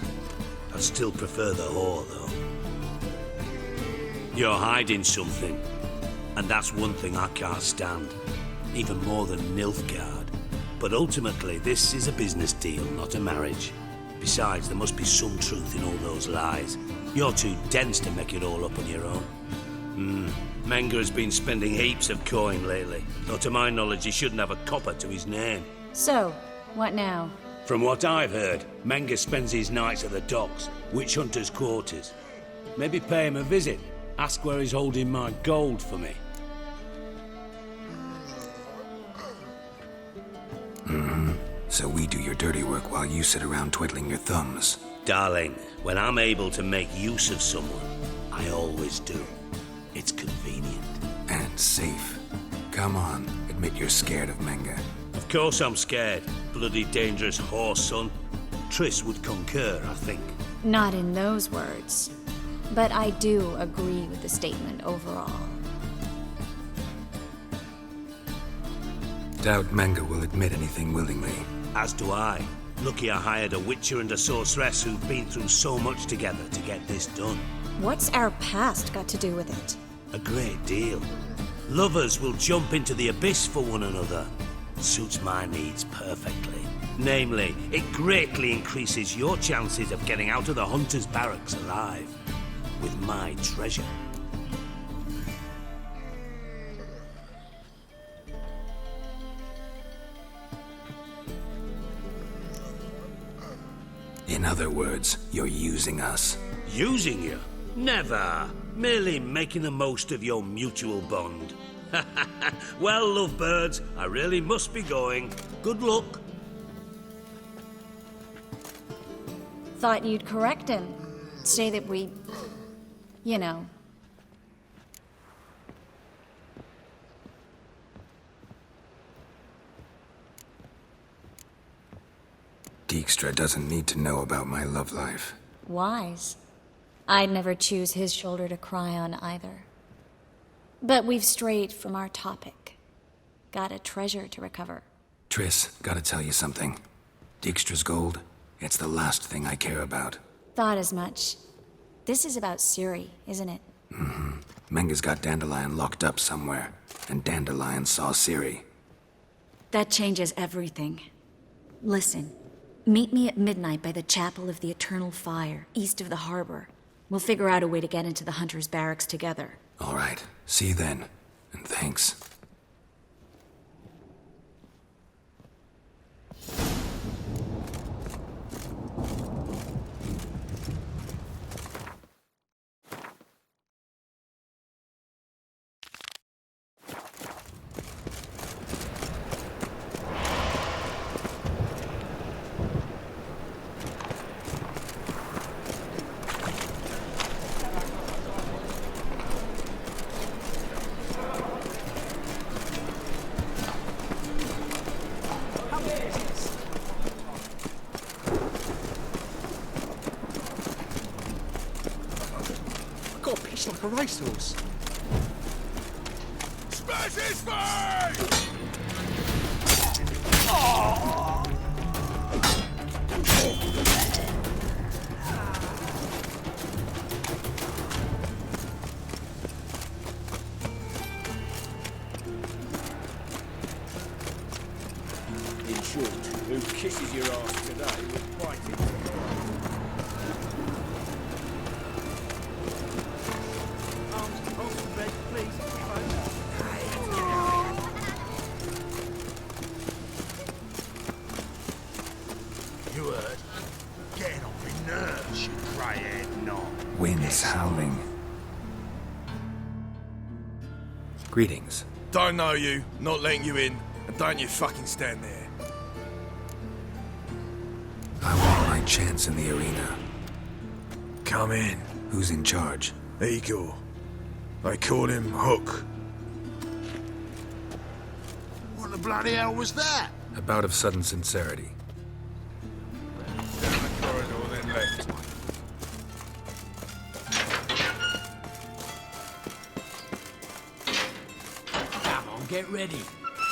I'd still prefer the whore, though. You're hiding something, and that's one thing I can't stand. Even more than Nilfgaard. But ultimately, this is a business deal, not a marriage. Besides, there must be some truth in all those lies. You're too dense to make it all up on your own. Menga has been spending heaps of coin lately. Though to my knowledge, he shouldn't have a copper to his name. So, what now? From what I've heard, Menga spends his nights at the docks, witch hunters' quarters. Maybe pay him a visit. Ask where he's holding my gold for me. So we do your dirty work while you sit around twiddling your thumbs. Darling, when I'm able to make use of someone, I always do. It's convenient. And safe. Come on, admit you're scared of Menga. Of course I'm scared. Bloody dangerous horse, son. Triss would concur, I think. Not in those words. But I do agree with the statement overall. Doubt Menga will admit anything willingly. As do I. Lucky I hired a witcher and a sorceress who've been through so much together to get this done. What's our past got to do with it? A great deal. Lovers will jump into the abyss for one another. Suits my needs perfectly. Namely, it greatly increases your chances of getting out of the hunter's barracks alive. With my treasure. In other words, you're using us. Using you? Never. Merely making the most of your mutual bond. Well, lovebirds, I really must be going. Good luck. Thought you'd correct him. Say that we... you know... Dijkstra doesn't need to know about my love life. wise. I'd never choose his shoulder to cry on either. But we've strayed from our topic. Got a treasure to recover. Triss, gotta tell you something. Dijkstra's gold, it's the last thing I care about. Thought as much. This is about Ciri, isn't it? Mm-hmm. Menga's got Dandelion locked up somewhere, and Dandelion saw Ciri. That changes everything. Listen, meet me at midnight by the Chapel of the Eternal Fire, east of the harbor. We'll figure out a way to get into the Hunter's barracks together. All right. See you then. And thanks. Like a racehorse. Smash his face! In short, who kisses your ass today will fight it. Wind's howling. Greetings. Don't know you, not letting you in, and don't you fucking stand there. I want my chance in the arena. Come in. Who's in charge? Igor. They call him Hook. What the bloody hell was that? A bout of sudden sincerity. Down the corridor, then left. Come on, get ready.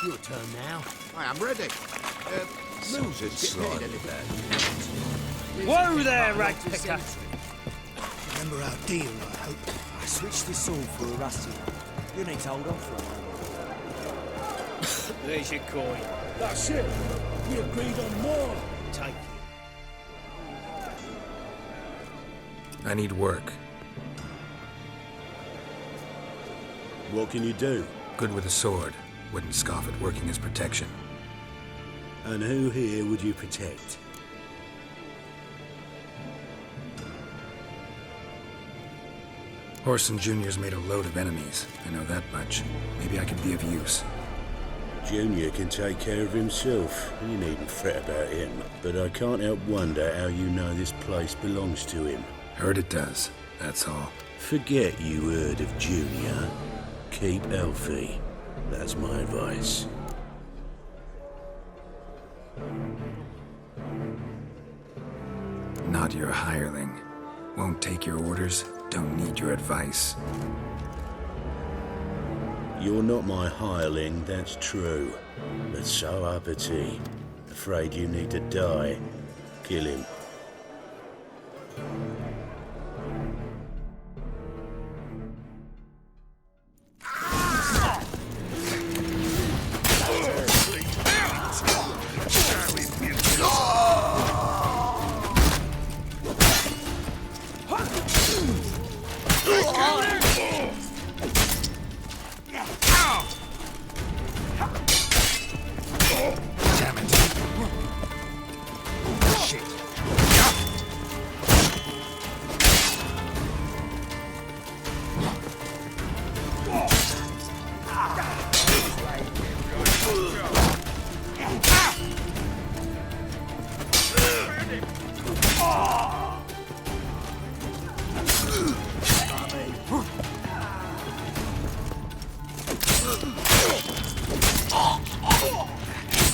Your turn now. I am ready. Moses, get ready. Whoa there, ragpicker! Remember our deal, I hope. I switched this all for a rusty one. You need to hold on for a moment. There's your coin. That's it. We agreed on more. Take it. I need work. What can you do? Good with a sword. Wouldn't scoff at working as protection. And who here would you protect? Orson Jr.'s made a load of enemies. I know that much. Maybe I could be of use. Junior can take care of himself. You needn't fret about him. But I can't help wonder how you know this place belongs to him. Heard it does, that's all. Forget you heard of Junior. Keep healthy. That's my advice. Not your hireling. Won't take your orders, don't need your advice. You're not my hireling, that's true. But so uppity. Afraid you need to die. Kill him.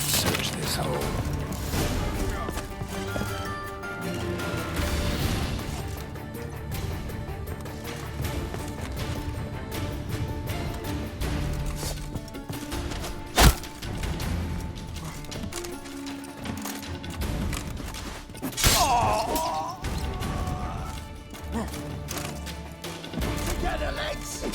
Search this hole. Together, legs!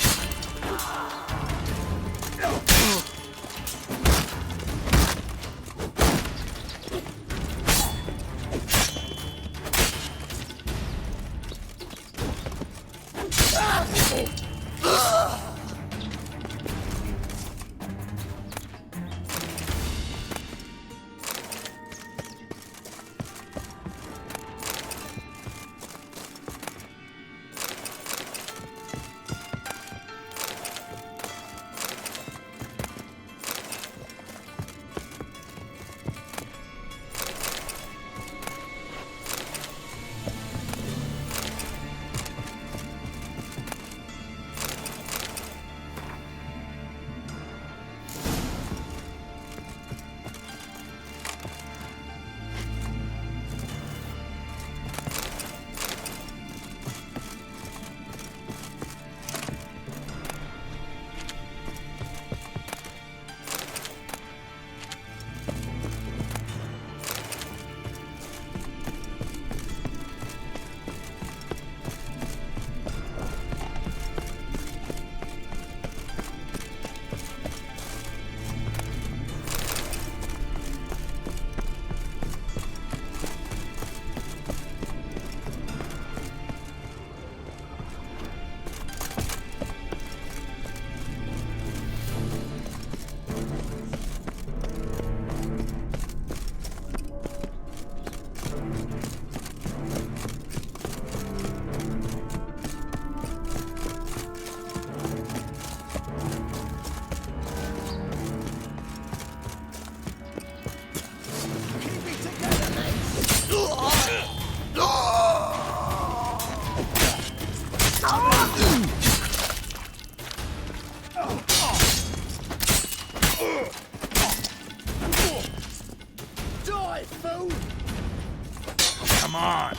Come on!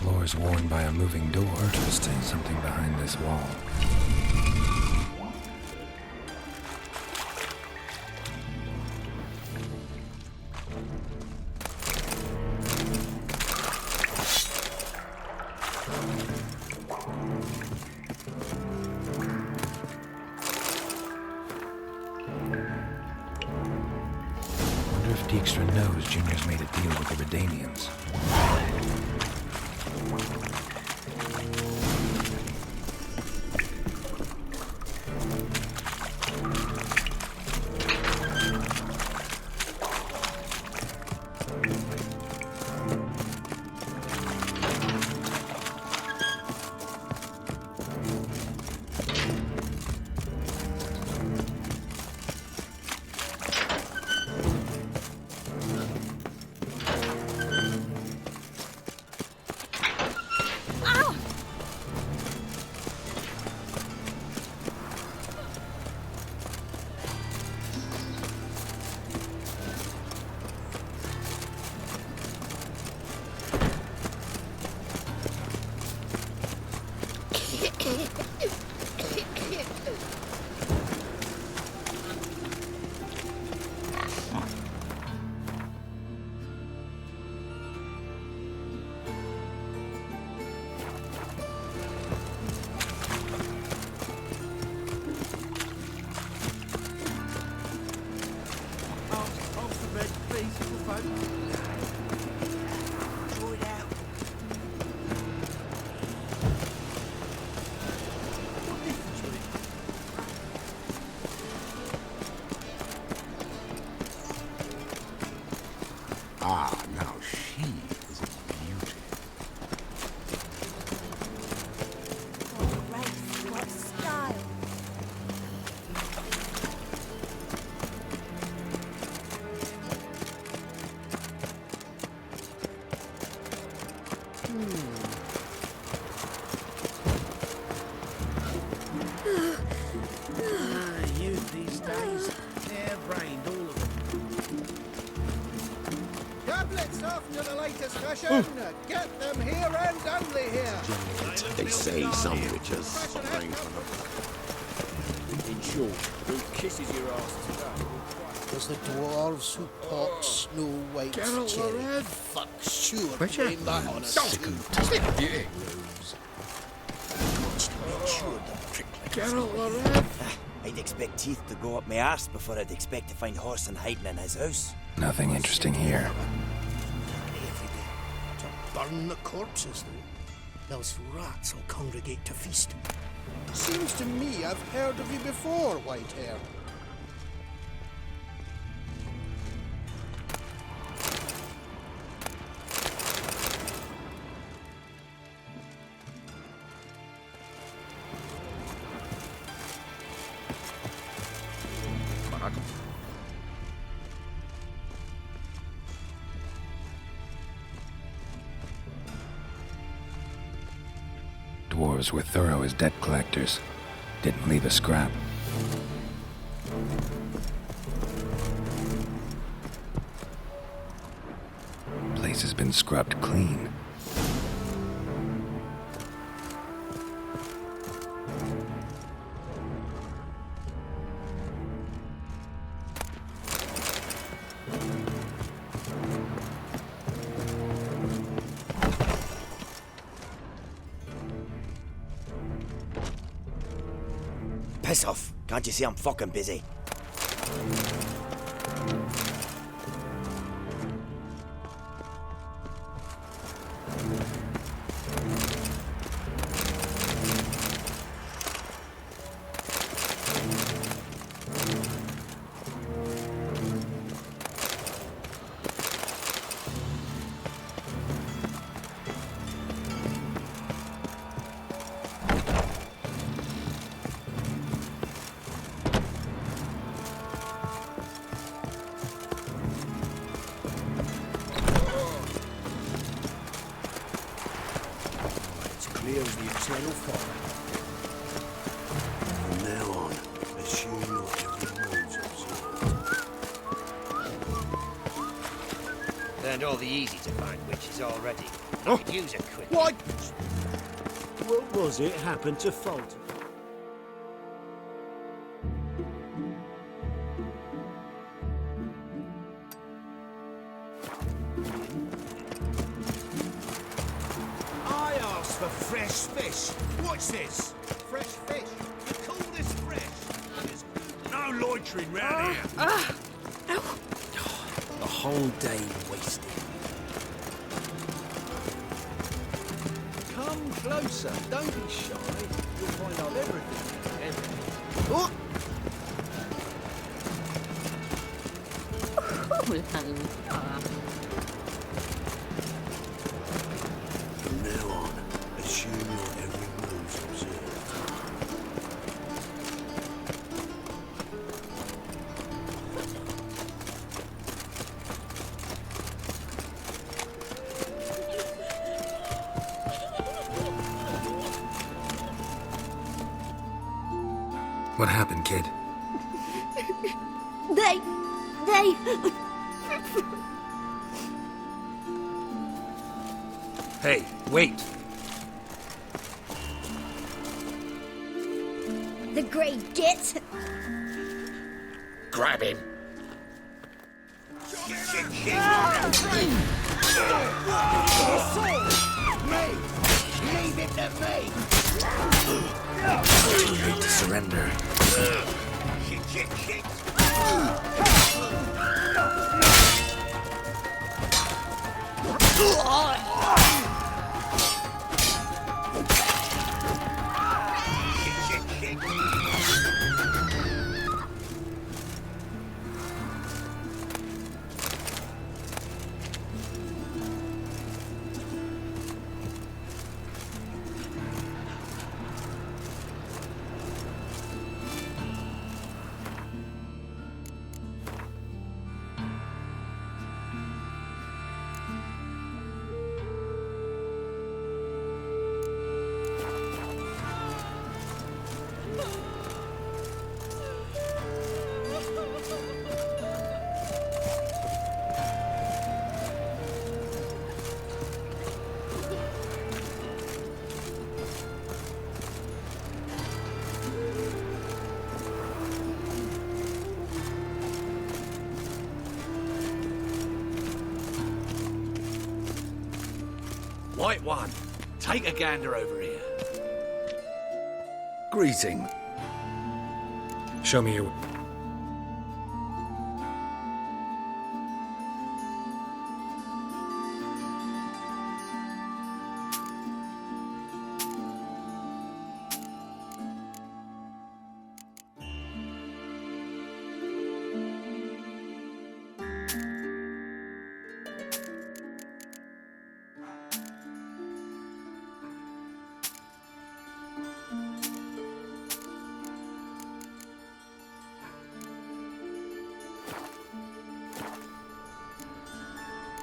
Floors worn by a moving door. Interesting. Something behind this wall. Wonder if Dijkstra knows Junior's made a deal with the Redanians. Ah, now she is a beauty. What grace, what style. Youth these days, hair-brained, all of them. Tablets after the latest fashion. Get them here and only here. They say some witches. In short, who kisses your ass today? Was the dwarves who popped Snow White's cherry. Fuck sure. Witcher? Blame that on a Sleep beauty. I'd expect teeth to go up my arse before I'd expect to find Horson hiding in his house. Nothing interesting here. Every day. To burn the corpses, though. Else rats will congregate to feast. Seems to me I've heard of you before, Whitehair. Dwarves were thorough as debt collectors. Didn't leave a scrap. Place has been scrubbed clean. Piss off. Can't you see I'm fucking busy? Clear as the eternal fire. From now on, assume your every move's observed. Learned all the easy to find witches already. Could use a quick. What? What was it happened to falter? I asked for fresh fish. What's this? Fresh fish? You call this fresh? No loitering round here. The whole day wasted. Come closer. Don't be shy. You'll find out everything. Everything. Oh! From now on, assume your every move's observed. What happened, kid? They... Hey, wait. The great git. Grab him. Leave it to me! Too late to surrender. White one, take a gander over here. Greeting. Show me your...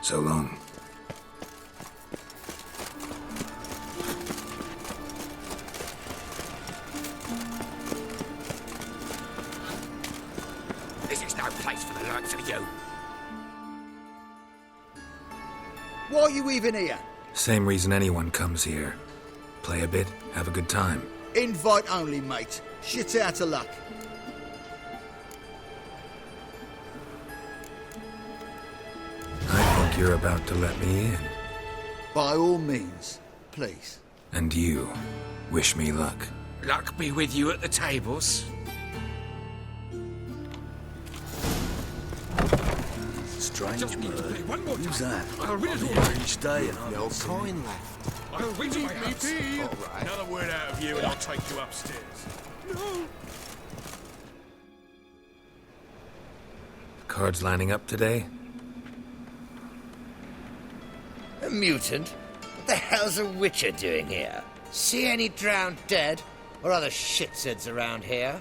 So long. place for the likes of you. Why are you even here? Same reason anyone comes here. Play a bit, have a good time. Invite only, mate. Shit out of luck. I think you're about to let me in. By all means, please. And you, wish me luck. Luck be with you at the tables. Strange Just need to play one more Who's time. that? I'll read it all. Here each day and No coin left. I'll read to my house. All right. Another word out of you and I'll take you upstairs. Cards lining up today? A mutant? What the hell's a witcher doing here? See any drowned dead? Or other shitsuds around here?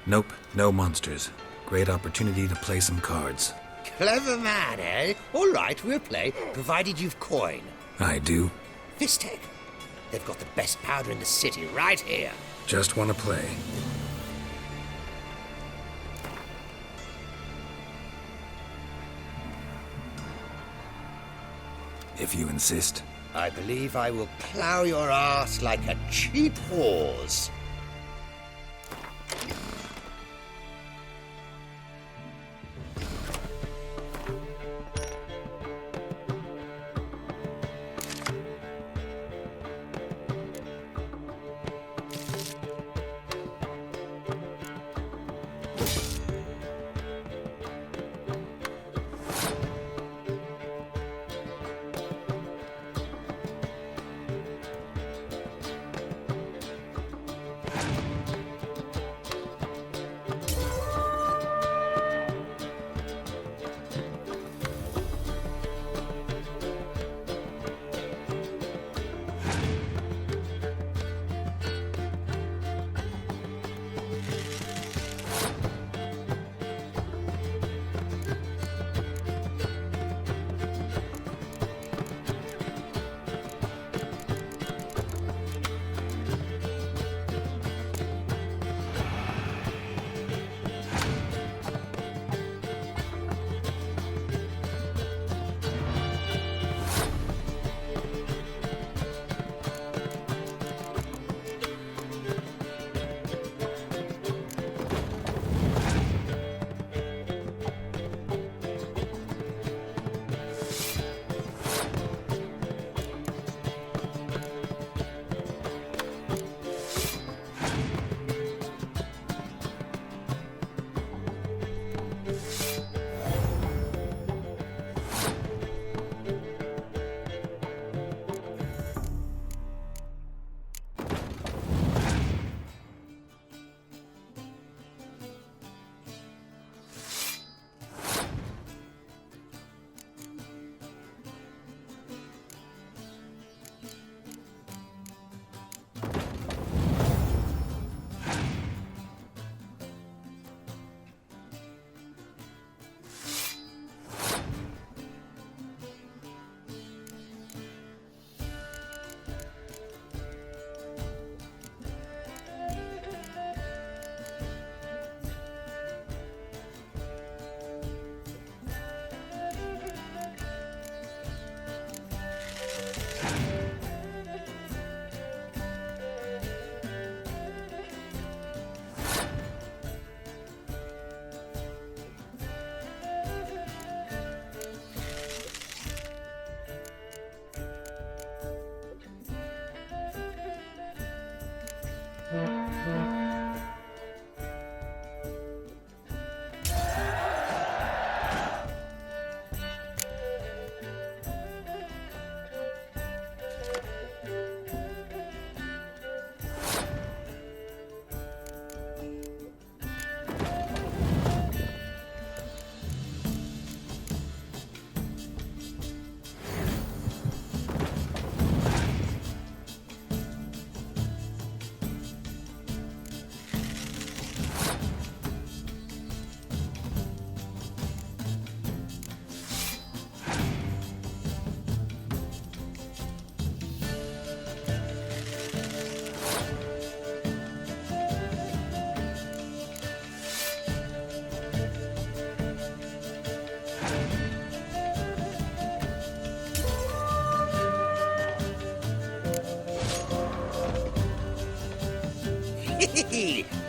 Nope, no monsters. Great opportunity to play some cards. Clever man, eh? All right, we'll play, provided you've coin. I do. Fistech. They've got the best powder in the city right here. Just want to play. If you insist. I believe I will plow your ass like a cheap horse.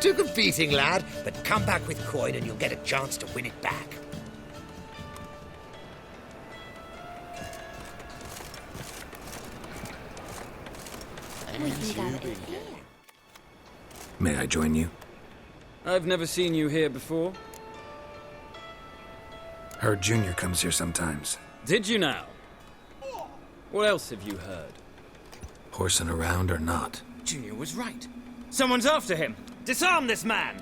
Took a beating, lad, but come back with coin and you'll get a chance to win it back. May I join you? I've never seen you here before. Heard Junior comes here sometimes. Did you now? What else have you heard? Horsing around or not? Junior was right. Someone's after him. Disarm this man!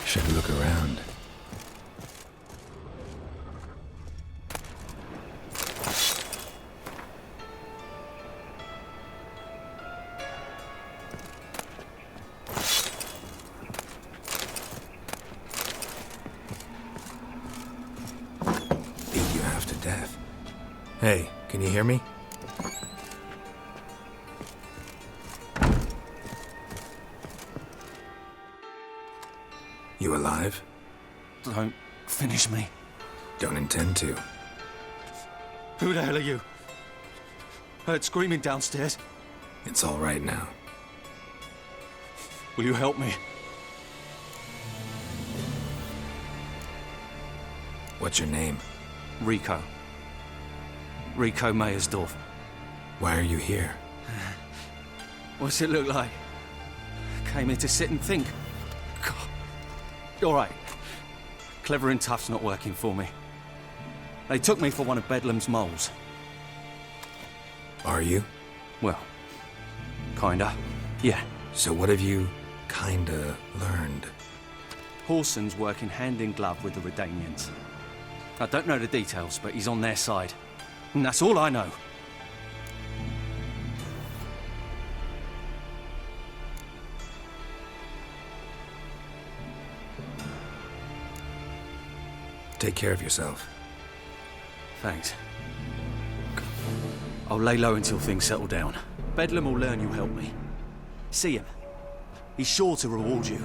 Should look around. Beat you half to death. Hey, can you hear me? You alive? Don't finish me. Don't intend to. Who the hell are you? Heard screaming downstairs. It's all right now. Will you help me? What's your name? Rico. Rico Meyersdorf. Why are you here? What's it look like? Came here to sit and think. God. All right. Clever and tough's not working for me. They took me for one of Bedlam's moles. Are you? Well, kinda. Yeah. So what have you kinda learned? Horson's working hand in glove with the Redanians. I don't know the details, but he's on their side. And that's all I know. Take care of yourself. Thanks. I'll lay low until things settle down. Bedlam will learn you helped me. See him. He's sure to reward you.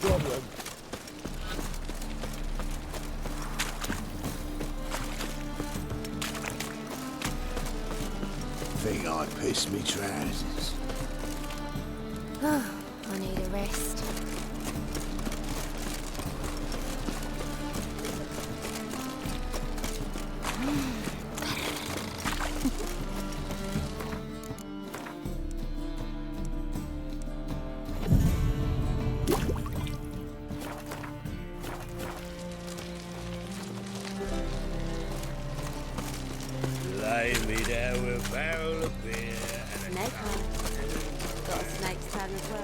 problem. Think I pissed me trousers. Oh, I need a rest. Lay me down with a barrel of beer and a Snake hunt. Got a snake's tongue as well.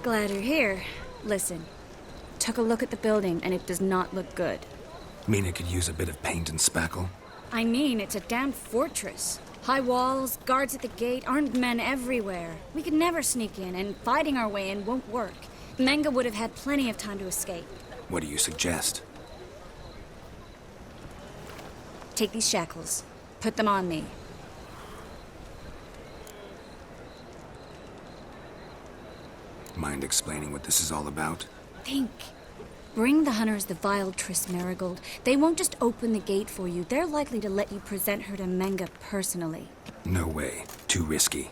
Glad you're here. Listen, took a look at the building and it does not look good. Mean it could use a bit of paint and spackle? I mean, it's a damn fortress. High walls, guards at the gate, armed men everywhere. We could never sneak in, and fighting our way in won't work. Menga would have had plenty of time to escape. What do you suggest? Take these shackles. Put them on me. Mind explaining what this is all about? Think. Bring the hunters the vile Triss Marigold. They won't just open the gate for you. They're likely to let you present her to Menga personally. No way. Too risky.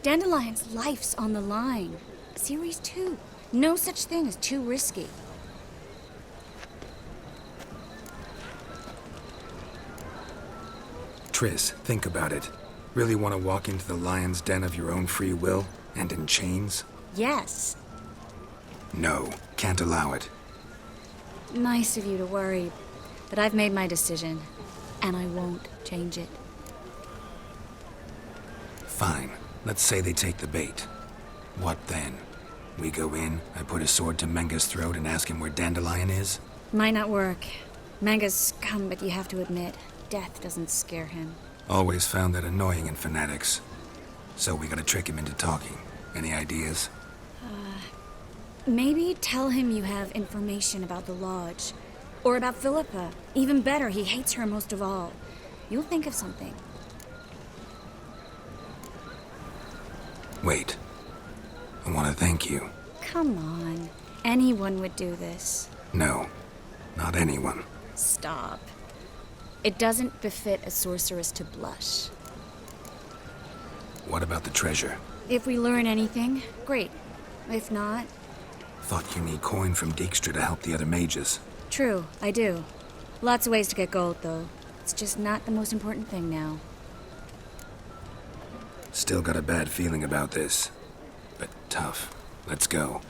Dandelion's life's on the line. Series 2. No such thing as too risky. Triss, think about it. Really want to walk into the lion's den of your own free will? And in chains? Yes. No, can't allow it. Nice of you to worry, but I've made my decision, and I won't change it. Fine. Let's say they take the bait. What then? We go in, I put a sword to Menga's throat and ask him where Dandelion is? Might not work. Menga's scum, but you have to admit, death doesn't scare him. Always found that annoying in fanatics. So we gotta trick him into talking. Any ideas? Maybe tell him you have information about the Lodge. Or about Philippa. Even better, he hates her most of all. You'll think of something. Wait. I want to thank you. Come on. Anyone would do this. No, not anyone. Stop. It doesn't befit a sorceress to blush. What about the treasure? If we learn anything, great. If not... Thought you need coin from Dijkstra to help the other mages. True, I do. Lots of ways to get gold, though. It's just not the most important thing now. Still got a bad feeling about this. But tough. Let's go.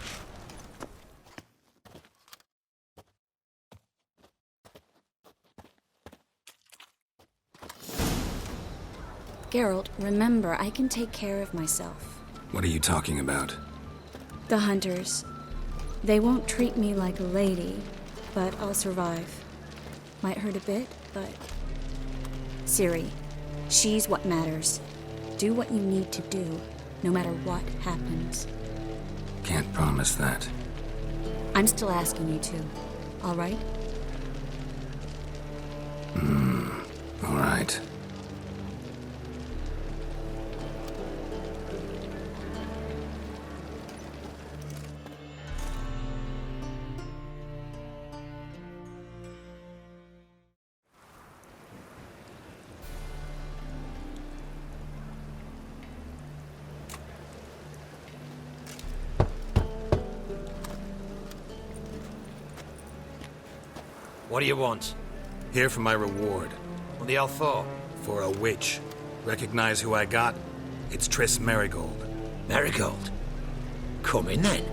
Geralt, remember, I can take care of myself. What are you talking about? The hunters. They won't treat me like a lady, but I'll survive. Might hurt a bit, but... Ciri, she's what matters. Do what you need to do, no matter what happens. Can't promise that. I'm still asking you to, all right? All right. What do you want? Here for my reward. What the hell for? For a witch. Recognize who I got? It's Triss Marigold. Marigold? Come in then.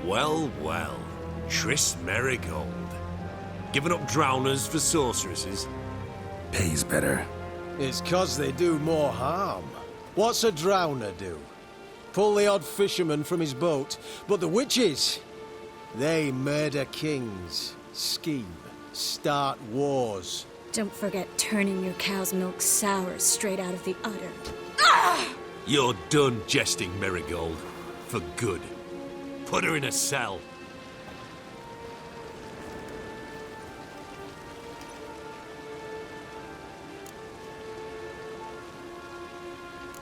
Well, well. Triss Marigold. Giving up drowners for sorceresses? Pays better. It's 'cause they do more harm. What's a drowner do? Pull the odd fisherman from his boat. But the witches, they murder kings, scheme, start wars. Don't forget turning your cow's milk sour straight out of the udder. You're done jesting, Marigold. For good. Put her in a cell.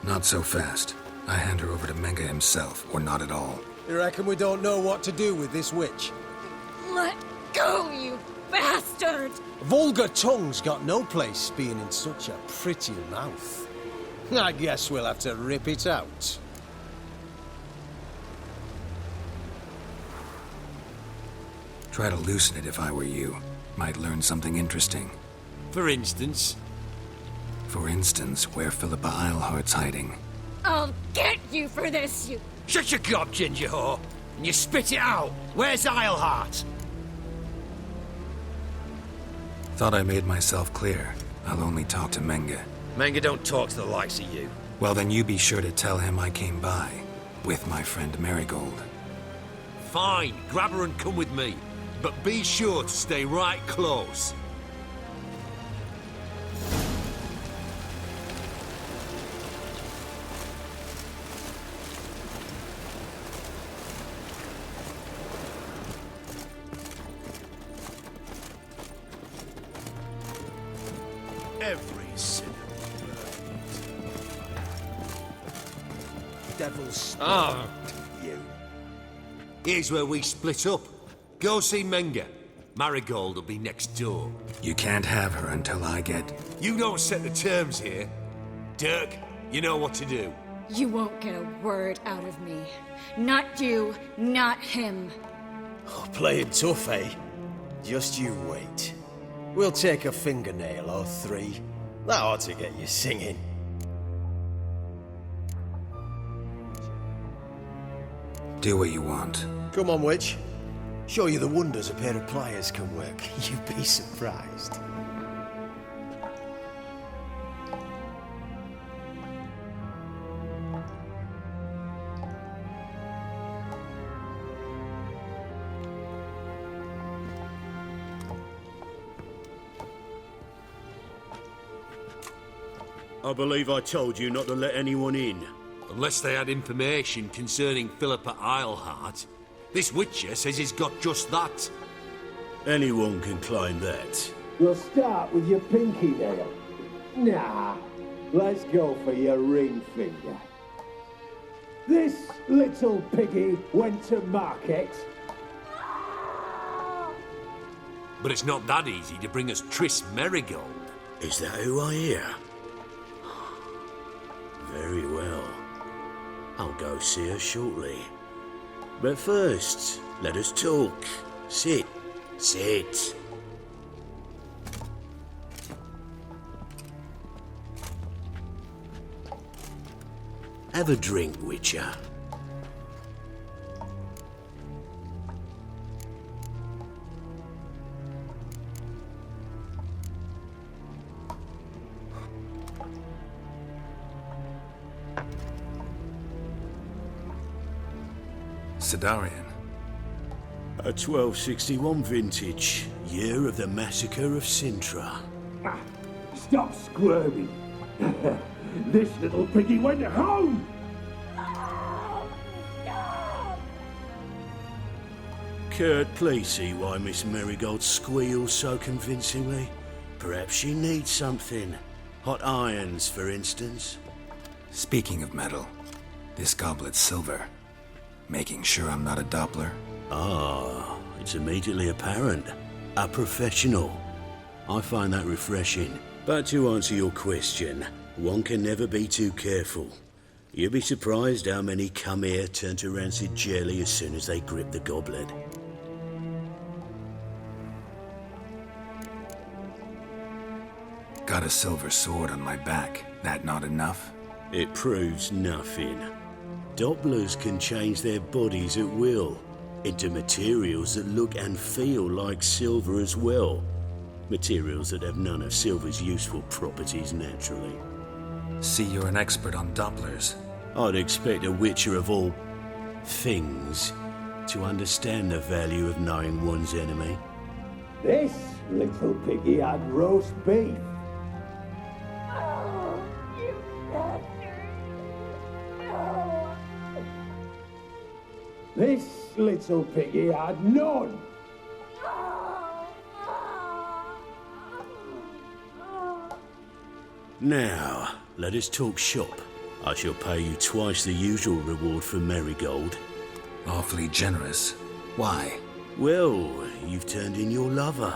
Not so fast. I hand her over to Menga himself, or not at all. You reckon we don't know what to do with this witch? Let go, you bastard! Vulgar tongue's got no place being in such a pretty mouth. I guess we'll have to rip it out. Try to loosen it if I were you. Might learn something interesting. For instance? For instance, where Philippa Eilhart's hiding. I'll get you for this, you... Shut your gob, ginger whore, and you spit it out. Where's Eilhart? Thought I made myself clear. I'll only talk to Menga. Menga don't talk to the likes of you. Well, then you be sure to tell him I came by. With my friend Marigold. Fine, grab her and come with me. But be sure to stay right close. Every single devil's you. Here's where we split up. Go see Menga. Marigold will be next door. You can't have her until I get... You don't set the terms here. Dirk, you know what to do. You won't get a word out of me. Not you, not him. Oh, playing tough, eh? Just you wait. We'll take a fingernail or three. That ought to get you singing. Do what you want. Come on, witch. Show you the wonders a pair of pliers can work. You'd be surprised. I believe I told you not to let anyone in. Unless they had information concerning Philippa Eilhart. This Witcher says he's got just that. Anyone can claim that. You'll start with your pinky nail. Nah, let's go for your ring finger. This little piggy went to market. But it's not that easy to bring us Triss Marigold. Is that who I hear? Very well. I'll go see her shortly. But first, let us talk. Sit. Sit. Have a drink, Witcher. Sidarian. A 1261 vintage, year of the massacre of Sintra. Stop squirming. This little piggy went home. Kurt, please see why Miss Marigold squeals so convincingly. Perhaps she needs something. Hot irons, for instance. Speaking of metal, this goblet's silver. Making sure I'm not a Doppler? Ah, it's immediately apparent. A professional. I find that refreshing. But to answer your question, one can never be too careful. You'll be surprised how many come here turn to rancid jelly as soon as they grip the goblet. Got a silver sword on my back. That not enough? It proves nothing. Dopplers can change their bodies at will, into materials that look and feel like silver as well. Materials that have none of silver's useful properties naturally. See, you're an expert on Dopplers. I'd expect a Witcher of all things to understand the value of knowing one's enemy. This little piggy had roast beef. This little piggy had none. Now, let us talk shop. I shall pay you twice the usual reward for Marigold. Awfully generous. Why? Well, you've turned in your lover.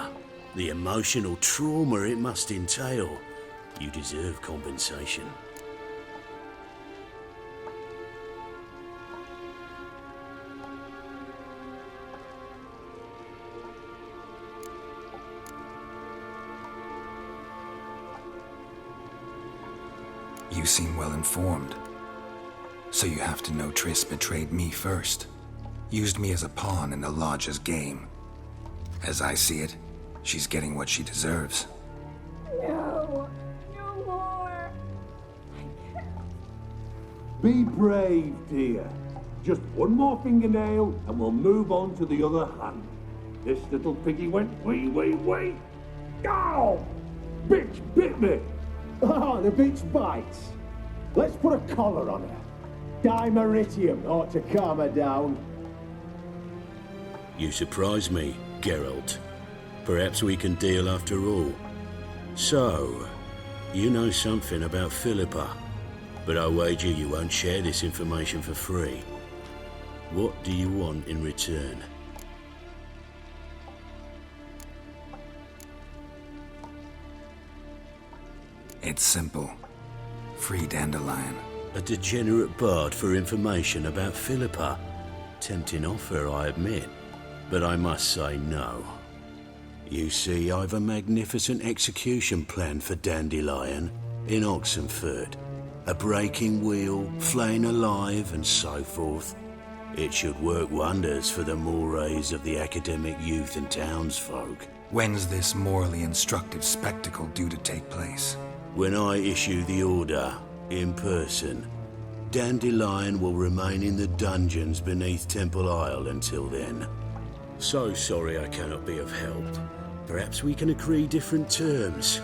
The emotional trauma it must entail. You deserve compensation. You seem well informed. So you have to know Triss betrayed me first. Used me as a pawn in the Lodge's game. As I see it, she's getting what she deserves. No, no more. Be brave, dear. Just one more fingernail and we'll move on to the other hand. This little piggy went wee. Ow! Bitch bit me! Oh, the bitch bites. Let's put a collar on her. Dimeritium ought to calm her down. You surprise me, Geralt. Perhaps we can deal after all. So, you know something about Philippa, but I wager you won't share this information for free. What do you want in return? It's simple. Free Dandelion. A degenerate bard for information about Philippa. Tempting offer, I admit, but I must say no. You see, I've a magnificent execution plan for Dandelion in Oxenford. A breaking wheel, flaying alive, and so forth. It should work wonders for the mores of the academic youth and townsfolk. When's this morally instructive spectacle due to take place? When I issue the order, in person. Dandelion will remain in the dungeons beneath Temple Isle until then. So sorry I cannot be of help. Perhaps we can agree different terms.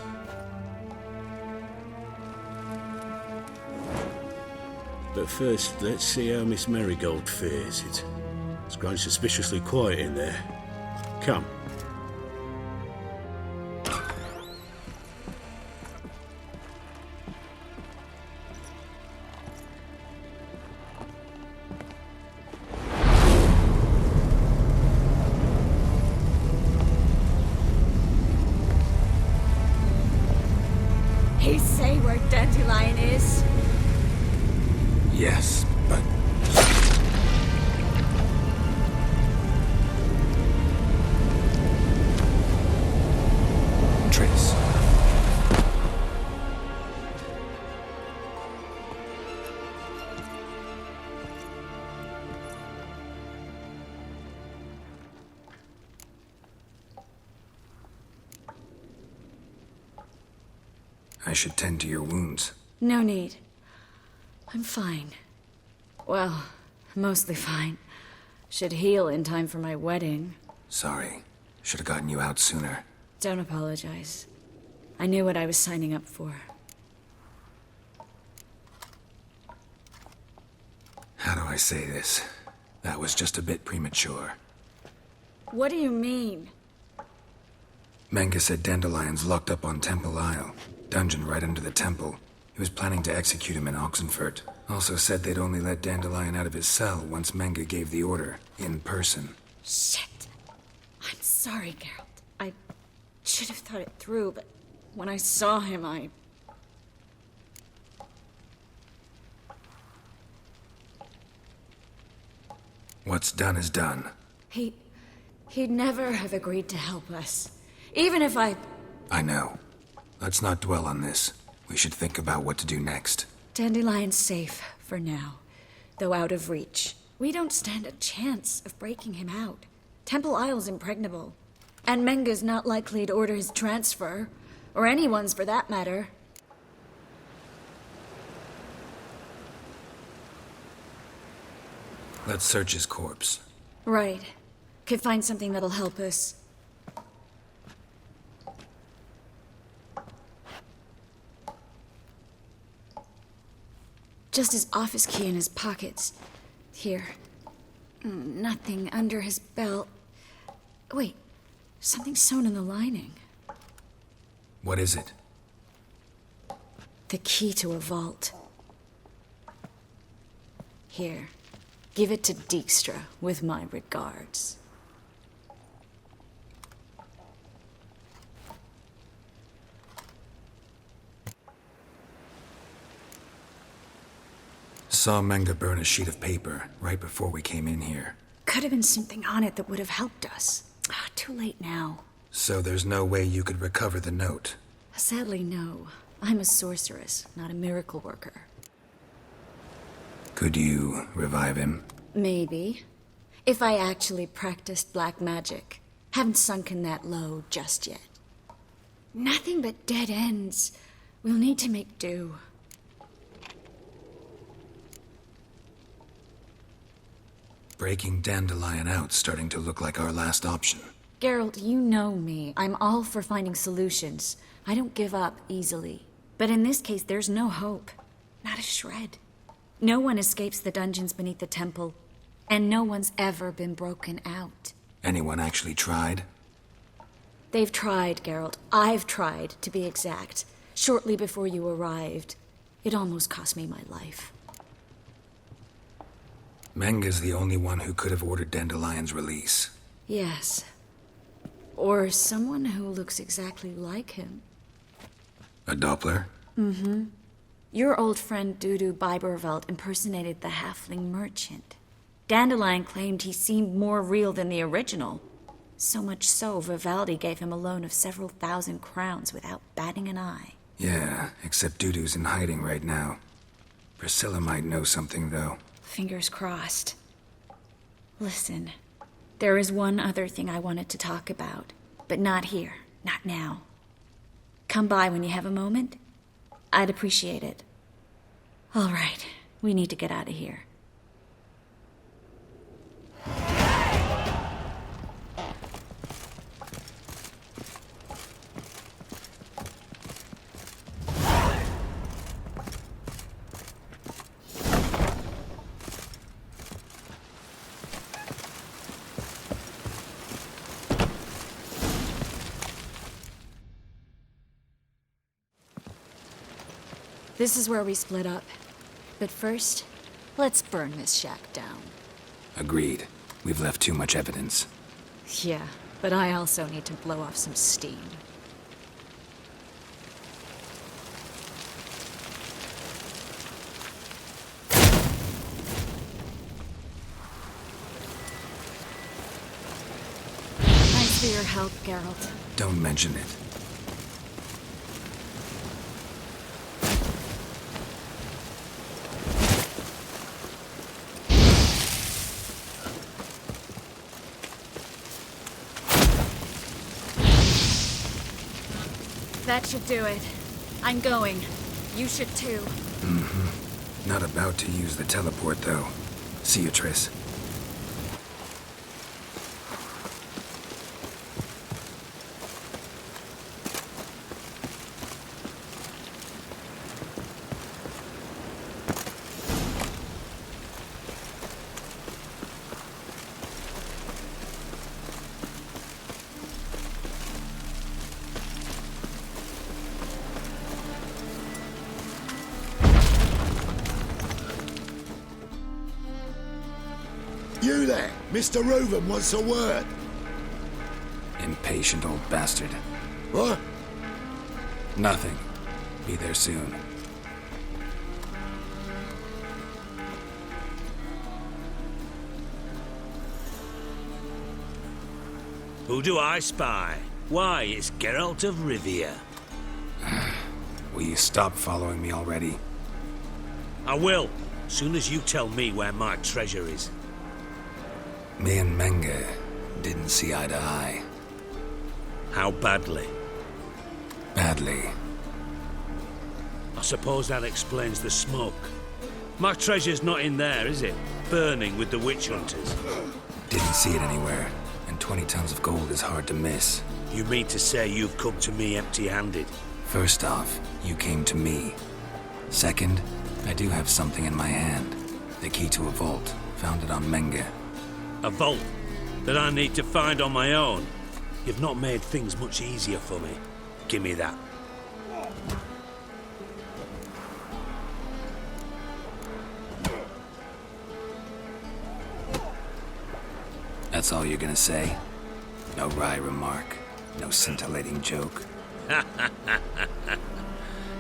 But first, let's see how Miss Marigold fares. It's grown suspiciously quiet in there. Come. He say where Dandelion is? Yes, but... Triss. I should tend to your wounds. No need. I'm fine. Well, mostly fine. Should heal in time for my wedding. Sorry. Should have gotten you out sooner. Don't apologize. I knew what I was signing up for. How do I say this? That was just a bit premature. What do you mean? Menga said Dandelion's locked up on Temple Isle. Dungeon right under the temple. He was planning to execute him in Oxenfurt. Also said they'd only let Dandelion out of his cell once Menga gave the order, in person. Shit. I'm sorry, Geralt. I should have thought it through, but when I saw him, What's done is done. He'd never have agreed to help us. Even if I know. Let's not dwell on this. We should think about what to do next. Dandelion's safe for now, though out of reach. We don't stand a chance of breaking him out. Temple Isle's impregnable. And Menga's not likely to order his transfer. Or anyone's for that matter. Let's search his corpse. Right. Could find something that'll help us. Just his office key in his pockets. Here. Nothing under his belt. Wait, something sewn in the lining. What is it? The key to a vault. Here, give it to Dijkstra with my regards. Saw Menge burn a sheet of paper right before we came in here. Could have been something on it that would have helped us. Too late now. So there's no way you could recover the note? Sadly, no. I'm a sorceress, not a miracle worker. Could you revive him? Maybe. If I actually practiced black magic. Haven't sunken that low just yet. Nothing but dead ends. We'll need to make do. Breaking Dandelion out's starting to look like our last option. Geralt, you know me. I'm all for finding solutions. I don't give up easily. But in this case, there's no hope. Not a shred. No one escapes the dungeons beneath the temple, and no one's ever been broken out. Anyone actually tried? They've tried, Geralt. I've tried, to be exact. Shortly before you arrived. It almost cost me my life. Menge's the only one who could have ordered Dandelion's release. Yes. Or someone who looks exactly like him. A Doppler? Mm-hmm. Your old friend Dudu Biberveld impersonated the halfling merchant. Dandelion claimed he seemed more real than the original. So much so, Vivaldi gave him a loan of several thousand crowns without batting an eye. Yeah, except Dudu's in hiding right now. Priscilla might know something, though. Fingers crossed. Listen, there is one other thing I wanted to talk about, but not here, not now. Come by when you have a moment. I'd appreciate it. All right, we need to get out of here. This is where we split up. But first, let's burn this shack down. Agreed. We've left too much evidence. Yeah, but I also need to blow off some steam. Thanks for your help, Geralt. Don't mention it. That should do it. I'm going. You should too. Mm-hmm. Not about to use the teleport, though. See you, Triss. You there! Mr. Reuven wants a word. Impatient old bastard. What? Nothing. Be there soon. Who do I spy? Why, it's Geralt of Rivia. Will you stop following me already? I will, soon as you tell me where my treasure is. Me and Menge didn't see eye to eye. How badly? Badly. I suppose that explains the smoke. My treasure's not in there, is it? Burning with the witch hunters. Didn't see it anywhere, and 20 tons of gold is hard to miss. You mean to say you've come to me empty-handed? First off, you came to me. Second, I do have something in my hand. The key to a vault, found it on Menge. A vault that I need to find on my own. You've not made things much easier for me. Give me that. That's all you're gonna say? No wry remark, no scintillating joke?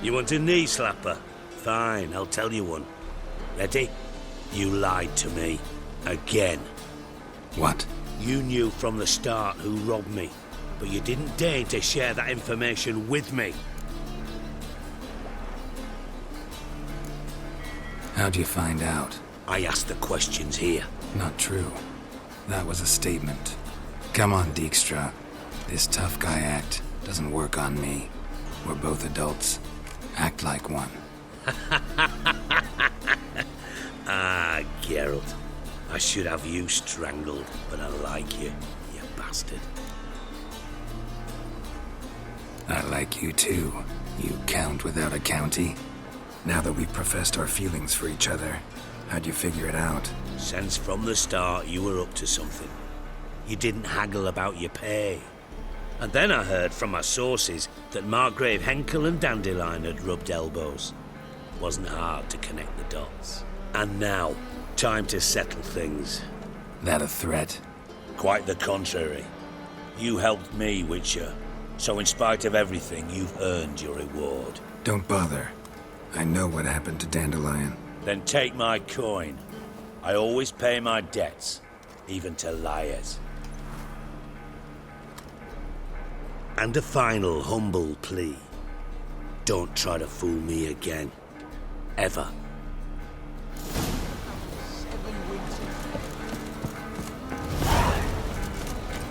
You want a knee slapper? Fine, I'll tell you one. Ready? You lied to me. Again. What? You knew from the start who robbed me, but you didn't deign to share that information with me. How'd you find out? I asked the questions here. Not true. That was a statement. Come on, Dijkstra. This tough guy act doesn't work on me. We're both adults. Act like one. Ah, Geralt. I should have you strangled, but I like you, you bastard. I like you too, you count without a county. Now that we've professed our feelings for each other, how'd you figure it out? Since from the start you were up to something. You didn't haggle about your pay. And then I heard from my sources that Margrave Henkel and Dandelion had rubbed elbows. Wasn't hard to connect the dots. And now, time to settle things. That a threat? Quite the contrary. You helped me, Witcher. So in spite of everything, you've earned your reward. Don't bother. I know what happened to Dandelion. Then take my coin. I always pay my debts, even to liars. And a final humble plea. Don't try to fool me again. Ever.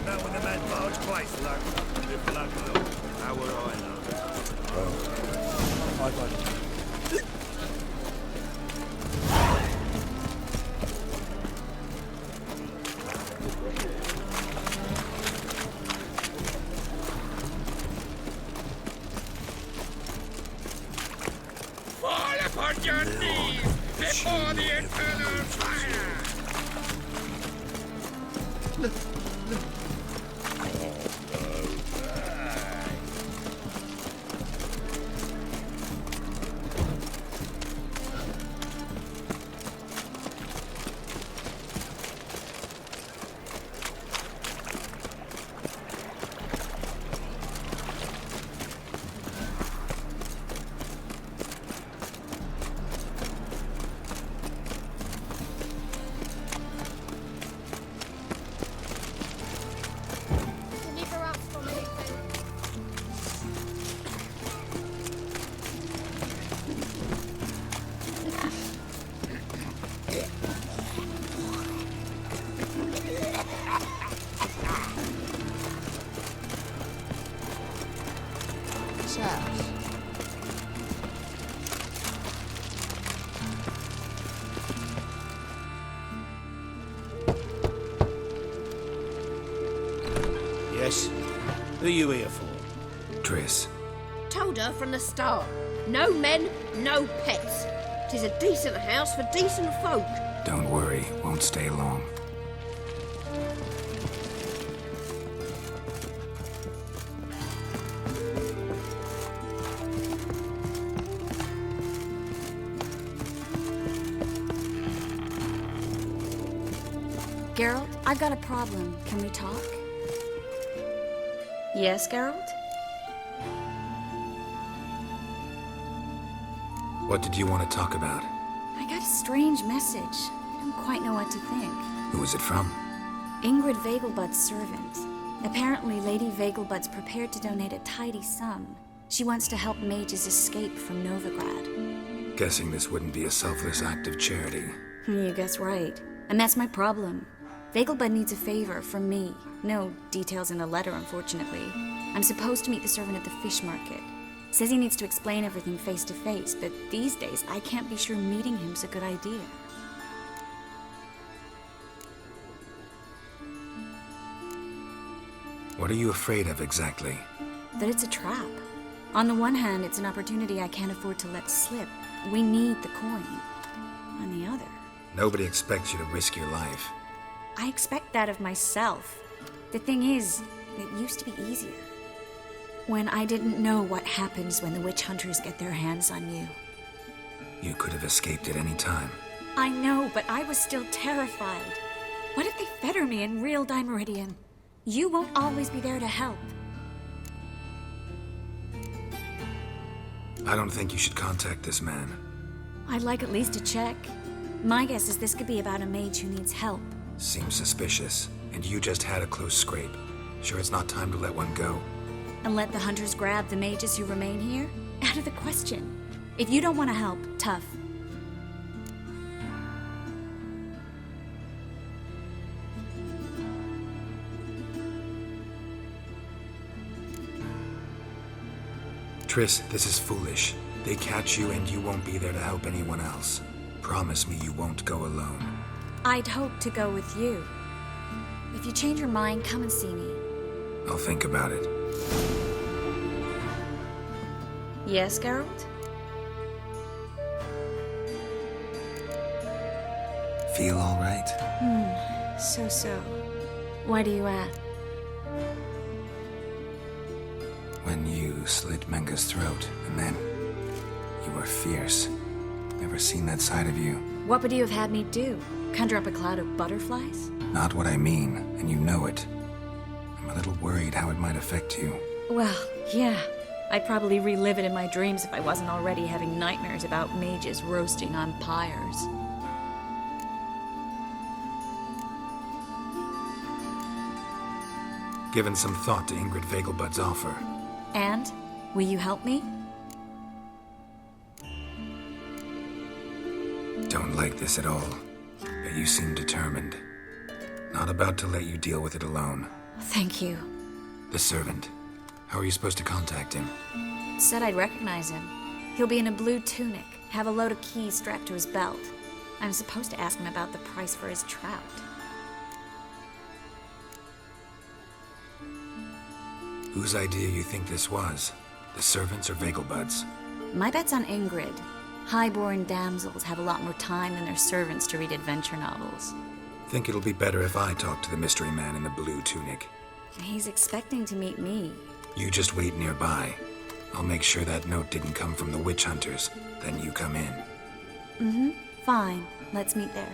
Now when the man barge place, look. The blood will. How would I know? Bye. Fall upon your knees before the infernal fire! Yes? Who are you here for? Triss. Told her from the start. No men, no pets. 'Tis a decent house for decent folk. Don't worry, won't stay long. Geralt, I've got a problem. Can we talk? Yes, Geralt? What did you want to talk about? I got a strange message. I don't quite know what to think. Who was it from? Ingrid Vegelbud's servant. Apparently, Lady Vegelbud's prepared to donate a tidy sum. She wants to help mages escape from Novigrad. Guessing this wouldn't be a selfless act of charity. You guess right. And that's my problem. Vegelbud needs a favor from me. No details in the letter, unfortunately. I'm supposed to meet the servant at the fish market. Says he needs to explain everything face to face, but these days I can't be sure meeting him's a good idea. What are you afraid of exactly? That it's a trap. On the one hand, it's an opportunity I can't afford to let slip. we need the coin. On the other, Nobody expects you to risk your life. I expect that of myself. The thing is, it used to be easier. When I didn't know what happens when the witch hunters get their hands on you. You could have escaped at any time. I know, but I was still terrified. What if they fetter me in real Dimeridian? You won't always be there to help. I don't think you should contact this man. I'd like at least to check. My guess is this could be about a mage who needs help. Seems suspicious. And you just had a close scrape. Sure it's not time to let one go? And let the hunters grab the mages who remain here? Out of the question. If you don't want to help, tough. Triss, this is foolish. They catch you and you won't be there to help anyone else. Promise me you won't go alone. I'd hope to go with you. If you change your mind, come and see me. I'll think about it. Yes, Geralt? Feel all right? So. Why do you ask? When you slit Menga's throat, and then you were fierce. Never seen that side of you. What would you have had me do? Conjure up a cloud of butterflies? Not what I mean, and you know it. I'm a little worried how it might affect you. Well, yeah. I'd probably relive it in my dreams if I wasn't already having nightmares about mages roasting on pyres. Given some thought to Ingrid Vegelbud's offer. And? Will you help me? Don't like this at all, but you seem determined. Not about to let you deal with it alone. Thank you. The servant. How are you supposed to contact him? Said I'd recognize him. He'll be in a blue tunic, have a load of keys strapped to his belt. I'm supposed to ask him about the price for his trout. Whose idea you think this was? The servants or Vegelbud's? My bet's on Ingrid. Highborn damsels have a lot more time than their servants to read adventure novels. Think it'll be better if I talk to the mystery man in the blue tunic. He's expecting to meet me. You just wait nearby. I'll make sure that note didn't come from the witch hunters. Then you come in. Fine. Let's meet there.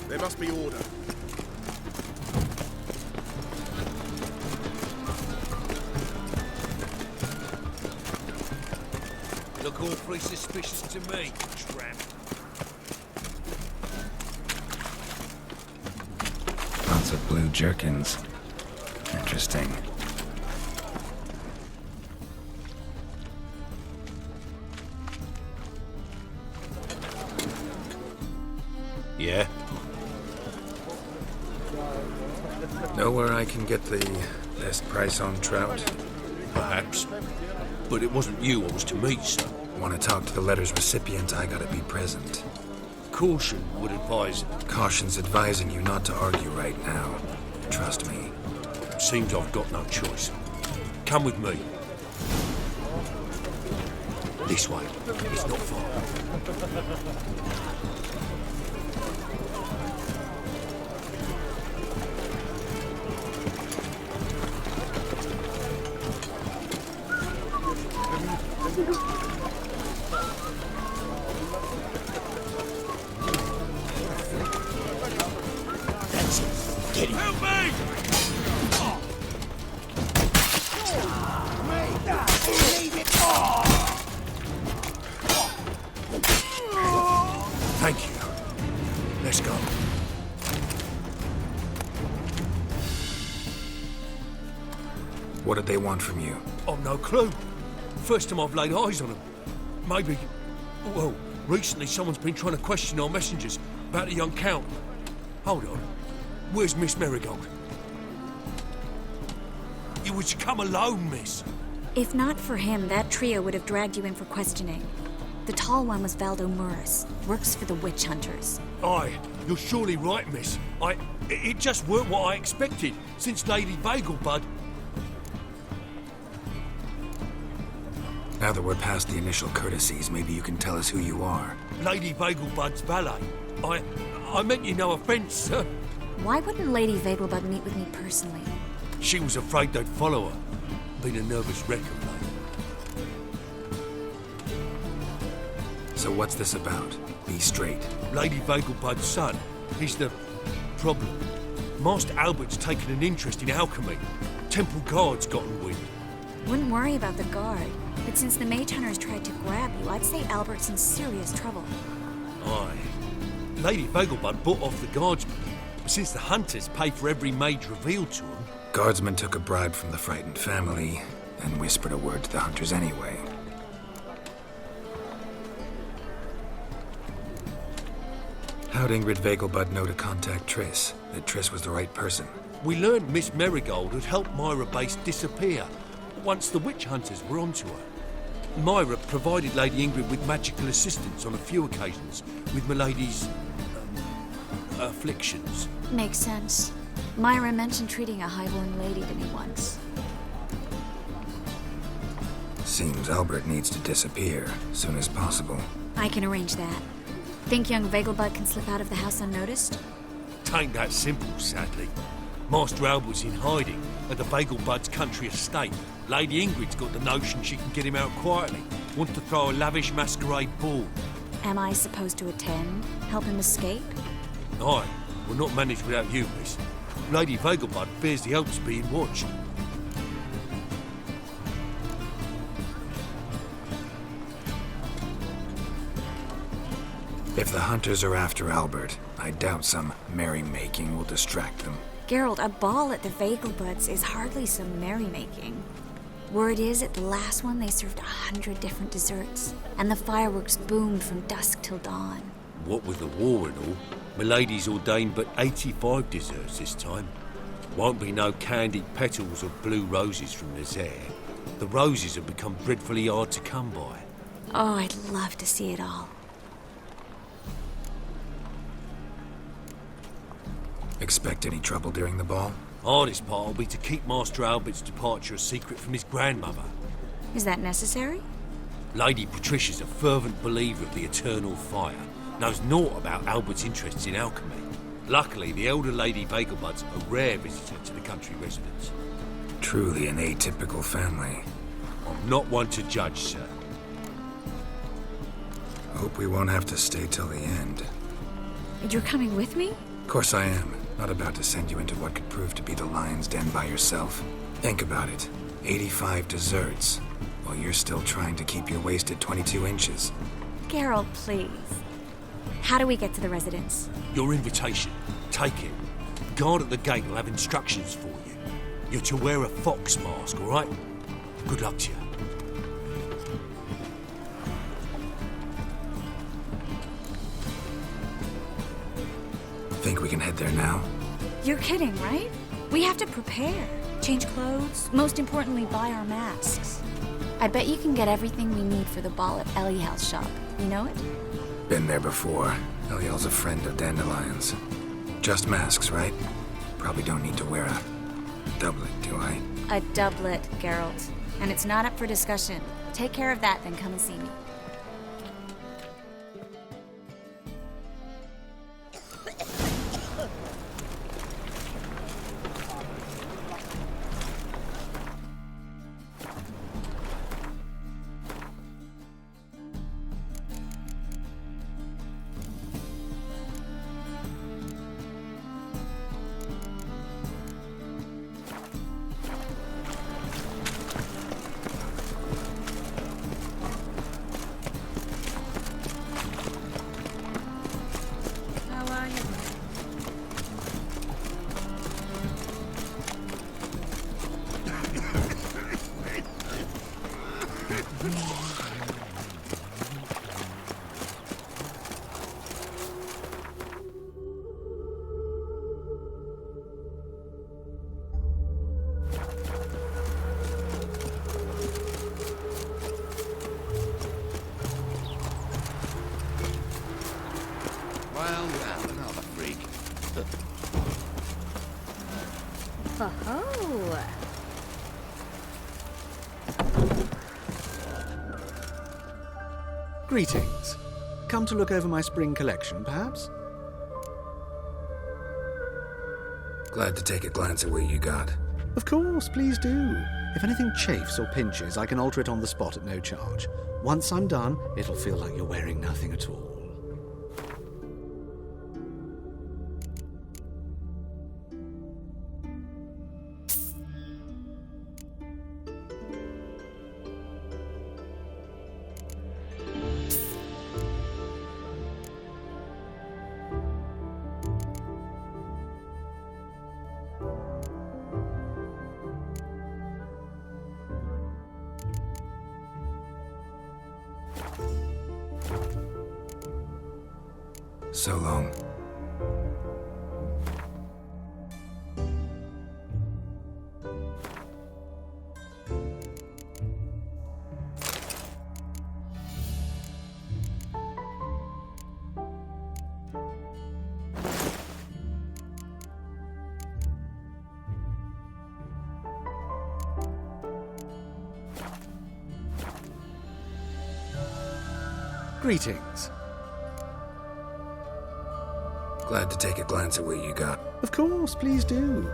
There must be order. Look awfully suspicious to me, tramp. Lots of blue jerkins. Interesting. Yeah? Know where I can get the best price on trout? Perhaps. But it wasn't you I was to meet, sir. Want to talk to the letter's recipient, I gotta be present. Caution would advise it. Caution's advising you not to argue right now. Trust me. Seems I've got no choice. Come with me. This way. It's not far. That's it. Get him. Help me! Leave it. Thank you. Let's go. What did they want from you? I've no clue. First time I've laid eyes on them. Maybe... Well, recently someone's been trying to question our messengers about the young Count. Hold on. Where's Miss Marigold? You was to come alone, miss. If not for him, that trio would have dragged you in for questioning. The tall one was Valdo Murris, works for the witch hunters. Aye, you're surely right, miss. It just weren't what I expected, since Lady Bagelbud... Now that we're past the initial courtesies, maybe you can tell us who you are. Lady Bagelbud's valet. I meant you no offence, sir. Why wouldn't Lady Vagelbud meet with me personally? She was afraid they'd follow her. Been a nervous wreck of late. So what's this about? Be straight. Lady Vagelbud's son. He's the problem. Master Albert's taken an interest in alchemy. Temple Guard's gotten wind. Wouldn't worry about the guard, but since the mage hunters tried to grab you, I'd say Albert's in serious trouble. Aye. Lady Vagelbud bought off the guardsmen, since the hunters pay for every mage revealed to them. Guardsmen took a bribe from the frightened family and whispered a word to the hunters anyway. How'd Ingrid Vagelbud know to contact Triss? That Triss was the right person? We learned Miss Marigold had helped Myra Base disappear once the witch hunters were onto her. Myra provided Lady Ingrid with magical assistance on a few occasions with Milady's... afflictions. Makes sense. Myra mentioned treating a highborn lady to me once. Seems Albert needs to disappear soon as possible. I can arrange that. Think young Vagelbud can slip out of the house unnoticed? Tain't that simple, sadly. Master Albert's in hiding at the Vagelbud's country estate. Lady Ingrid's got the notion she can get him out quietly. Wants to throw a lavish masquerade ball. Am I supposed to attend? Help him escape? Aye, we'll not manage without you, miss. Lady Vagelbud bears the hopes of being watched. If the hunters are after Albert, I doubt some merrymaking will distract them. Geralt, a ball at the Vagelbuds is hardly some merrymaking. Word is, at the last one they served 100 different desserts, and the fireworks boomed from dusk till dawn. What with the war and all, Milady's ordained but 85 desserts this time. Won't be no candied petals or blue roses from Nazaire. The roses have become dreadfully hard to come by. Oh, I'd love to see it all. Expect any trouble during the ball? Hardest part will be to keep Master Albert's departure a secret from his grandmother. Is that necessary? Lady Patricia's a fervent believer of the eternal fire. Knows naught about Albert's interests in alchemy. Luckily, the elder Lady Vagelbud's a rare visitor to the country residence. Truly an atypical family. I'm not one to judge, sir. Hope we won't have to stay till the end. You're coming with me? Of course I am. Not about to send you into what could prove to be the lion's den by yourself. Think about it. 85 desserts, while you're still trying to keep your waist at 22 inches. Geralt, please. How do we get to the residence? Your invitation. Take it. Guard at the gate will have instructions for you. You're to wear a fox mask, all right? Good luck to you. Think we can head there now? You're kidding, right? We have to prepare. Change clothes. Most importantly, buy our masks. I bet you can get everything we need for the ball at Eliel's shop. You know it? Been there before. Eliel's a friend of Dandelion's. Just masks, right? Probably don't need to wear a doublet, do I? A doublet, Geralt. And it's not up for discussion. Take care of that, then come and see me. Well, another freak. Oh-ho! Greetings. Come to look over my spring collection, perhaps? Glad to take a glance at what you got. Of course, please do. If anything chafes or pinches, I can alter it on the spot at no charge. Once I'm done, it'll feel like you're wearing nothing at all. So long. Greetings. Glad to take a glance at what you got. Of course, please do.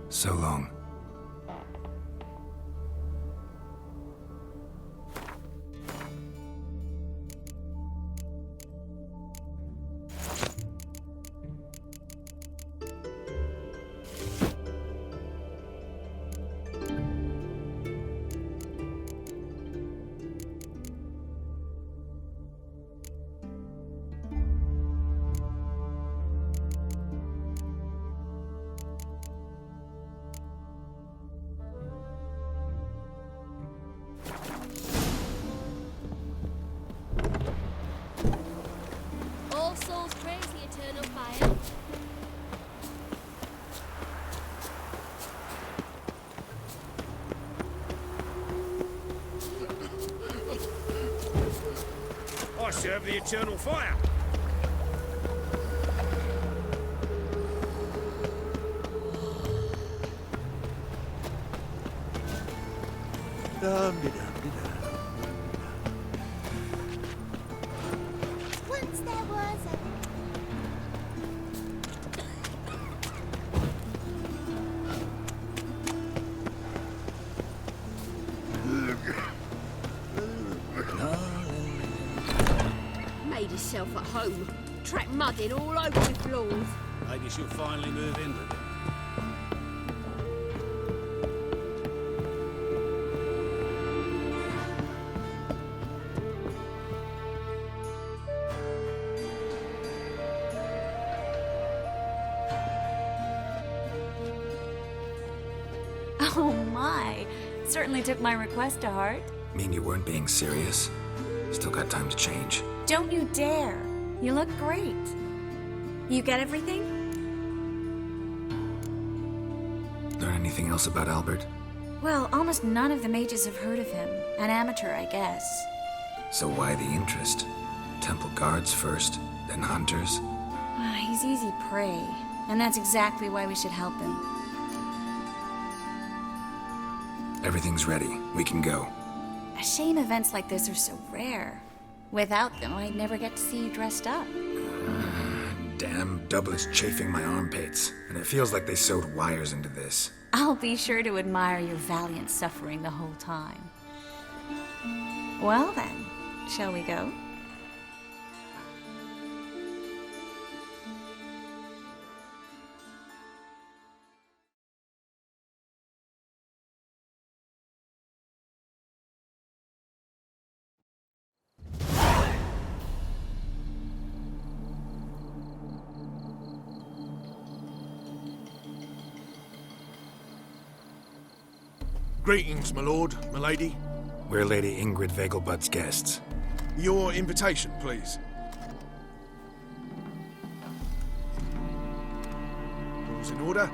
So long. All souls praise the eternal fire. I serve the eternal fire. Once there was a... Made herself at home. Track mud in all over the floors. Maybe she'll finally move in with it. Oh my! Certainly took my request to heart. Mean you weren't being serious? Still got time to change. Don't you dare! You look great. You get everything? Learn anything else about Albert? Well, almost none of the mages have heard of him. An amateur, I guess. So why the interest? Temple guards first, then hunters? He's easy prey, and that's exactly why we should help him. Everything's ready. We can go. A shame events like this are so rare. Without them, I'd never get to see you dressed up. Damn doublet's chafing my armpits, and it feels like they sewed wires into this. I'll be sure to admire your valiant suffering the whole time. Well then, shall we go? Greetings, my lord, my lady. We're Lady Ingrid Vegelbud's guests. Your invitation, please. All's in order.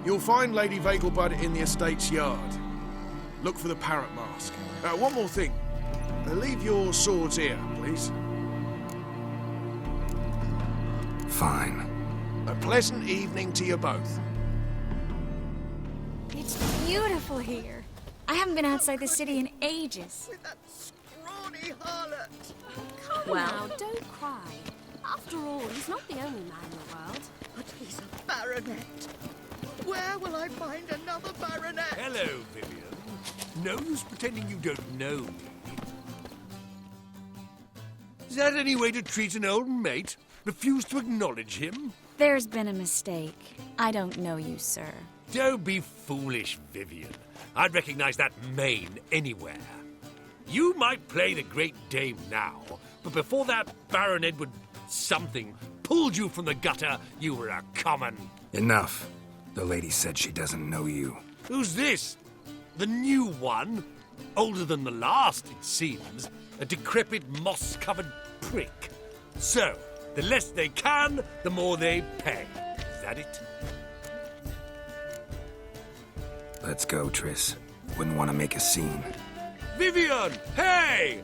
You'll find Lady Vegelbud in the estate's yard. Look for the parrot mask. One more thing. Leave your swords here, please. Fine. A pleasant evening to you both. It's beautiful here. I haven't been outside the city in ages. With that scrawny harlot. Come Well- now, don't cry. After all, he's not the only man in the world. But he's a baronet. Where will I find another baronet? Hello, Vivian. No use pretending you don't know me. Is that any way to treat an old mate? Refuse to acknowledge him? There's been a mistake. I don't know you, sir. Don't be foolish, Vivian. I'd recognize that mane anywhere. You might play the Great Dame now, but before that Baron Edward something pulled you from the gutter, you were a common... Enough. The lady said she doesn't know you. Who's this? The new one? Older than the last, it seems. A decrepit, moss-covered prick. So, the less they can, the more they pay. Is that it? Let's go, Triss. Wouldn't want to make a scene. Vivian! Hey!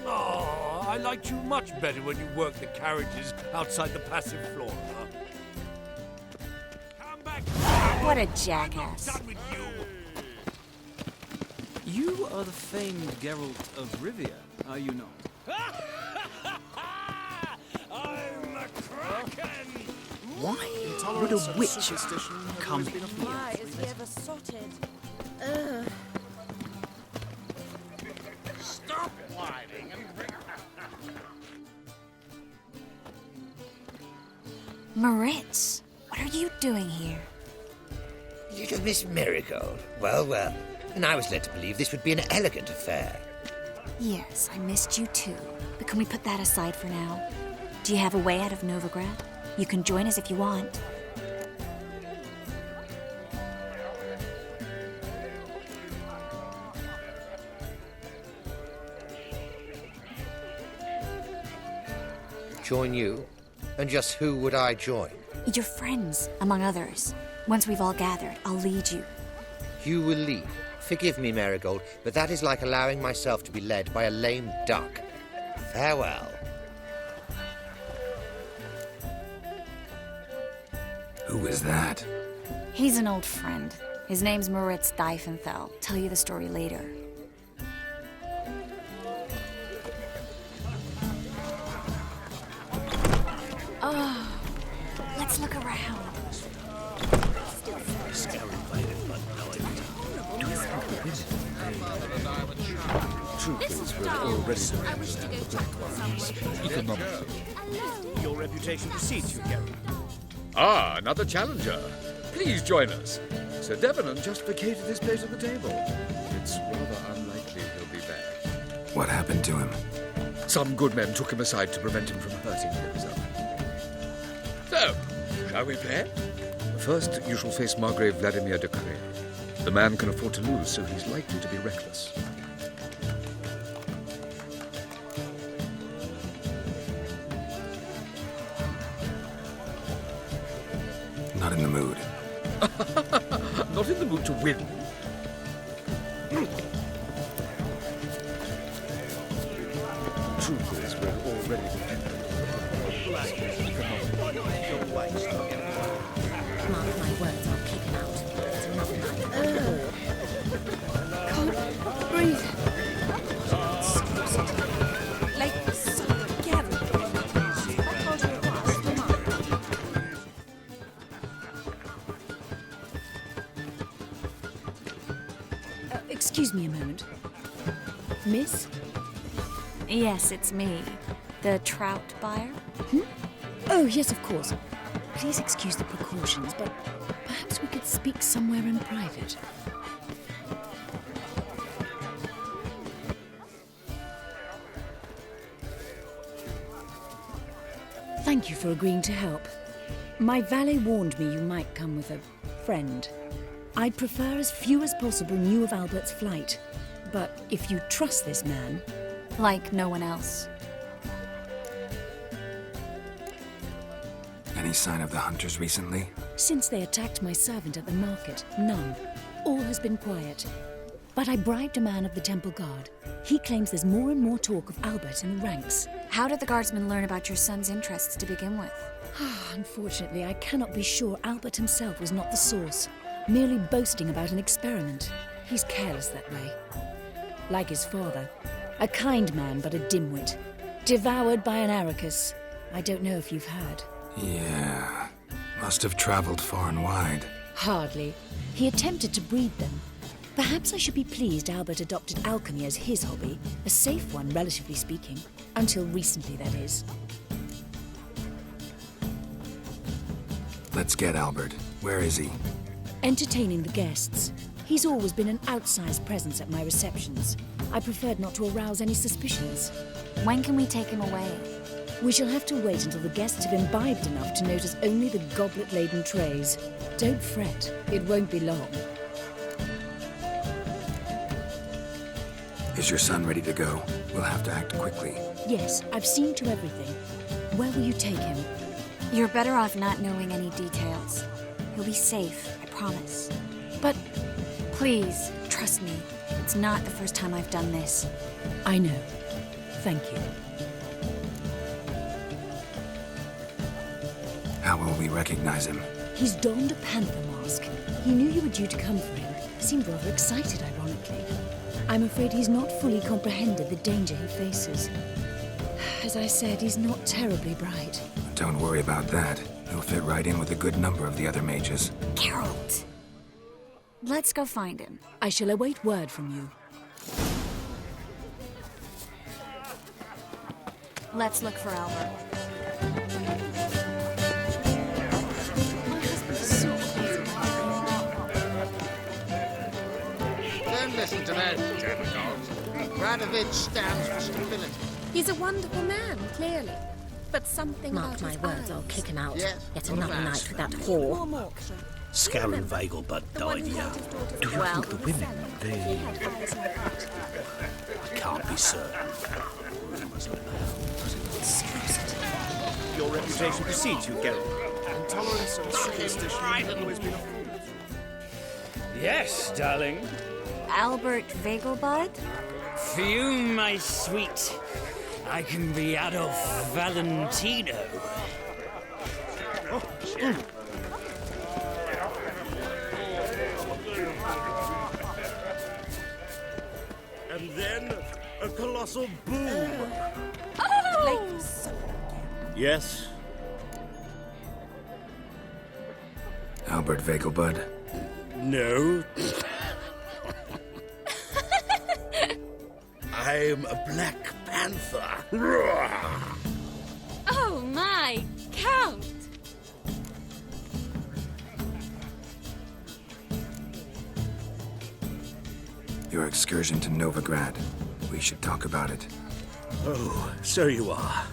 Oh, I liked you much better when you worked the carriages outside the passive flora. Come back! What a jackass. I'm done with you! You are the famed Geralt of Rivia, are you not? I'm a kraken! Why would a witch come here? Why is he ever sotted? Stop whining and bring... Moritz, what are you doing here? Little Miss Marigold. Well, well. And I was led to believe this would be an elegant affair. Yes, I missed you too. But can we put that aside for now? Do you have a way out of Novigrad? You can join us if you want. Join you? And just who would I join? Your friends, among others. Once we've all gathered, I'll lead you. You will lead. Forgive me, Marigold, but that is like allowing myself to be led by a lame duck. Farewell. Who is that? He's an old friend. His name's Moritz Diefenthal. Tell you the story later. Oh, let's look around. I wish to go chat with someone. Your reputation precedes you, Geralt. Ah, another challenger. Please join us. Sir Devenant just vacated his place at the table. It's rather unlikely he'll be back. What happened to him? Some good men took him aside to prevent him from hurting himself. So, shall we play? First, you shall face Margrave Vladimir de Cré. The man can afford to lose, so he's likely to be reckless. Not in the mood. Not in the mood to win. Truth is, we're already Mark my words, I'll kick him out. It's another night. Can't breathe. Like, so again. I told you it was. Come on. Excuse me a moment. Miss? Yes, it's me. The trout buyer? Oh, yes, of course. Please excuse the precautions, but perhaps we could speak somewhere in private. Thank you for agreeing to help. My valet warned me you might come with a friend. I'd prefer as few as possible knew of Albert's flight. But if you trust this man... Like no one else. Any sign of the hunters recently? Since they attacked my servant at the market, none. All has been quiet. But I bribed a man of the Temple Guard. He claims there's more and more talk of Albert in the ranks. How did the guardsmen learn about your son's interests to begin with? Unfortunately, I cannot be sure Albert himself was not the source, merely boasting about an experiment. He's careless that way. Like his father. A kind man, but a dimwit. Devoured by an Arrakis. I don't know if you've heard. Yeah. Must have traveled far and wide. Hardly. He attempted to breed them. Perhaps I should be pleased Albert adopted alchemy as his hobby. A safe one, relatively speaking. Until recently, that is. Let's get Albert. Where is he? Entertaining the guests. He's always been an outsized presence at my receptions. I preferred not to arouse any suspicions. When can we take him away? We shall have to wait until the guests have imbibed enough to notice only the goblet-laden trays. Don't fret, it won't be long. Is your son ready to go? We'll have to act quickly. Yes, I've seen to everything. Where will you take him? You're better off not knowing any details. He'll be safe, I promise. But... Please, trust me. It's not the first time I've done this. I know. Thank you. How will we recognize him? He's donned a panther mask. He knew you were due to come for him. Seemed rather excited, ironically. I'm afraid he's not fully comprehended the danger he faces. As I said, he's not terribly bright. Don't worry about that. He'll fit right in with a good number of the other mages. Geralt! Let's go find him. I shall await word from you. Let's look for Albert. Don't listen to those demagogues. Radovich stands for stability. He's a wonderful man, clearly. But something Mark about my his words, I'll eyes. kick him out. Yes, Yet what another about night with that One whore. more. Scaran Vagelbud died young. Do you think the women, they... I can't be certain. Your reputation precedes you, Geralt. Intolerance and superstition have always been a fault. Yes, darling. Albert Vagelbud? Fume, my sweet. I can be Adolf Valentino. And then a colossal boom. Oh! Yes? Albert Vagelbud. No. I'm a Black Panther. Oh my, Count! Your excursion to Novigrad. We should talk about it. Oh, so you are.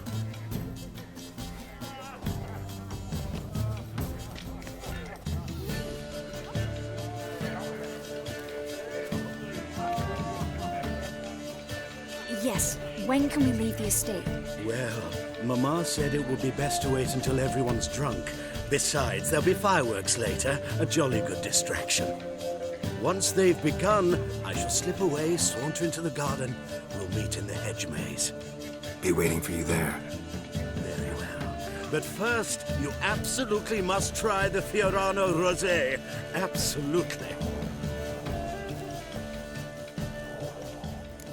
Yes. When can we leave the estate? Well, Mama said it would be best to wait until everyone's drunk. Besides, there'll be fireworks later, a jolly good distraction. Once they've begun, I shall slip away, saunter into the garden. We'll meet in the hedge maze. Be waiting for you there. Very well. But first, you absolutely must try the Fiorano Rosé. Absolutely.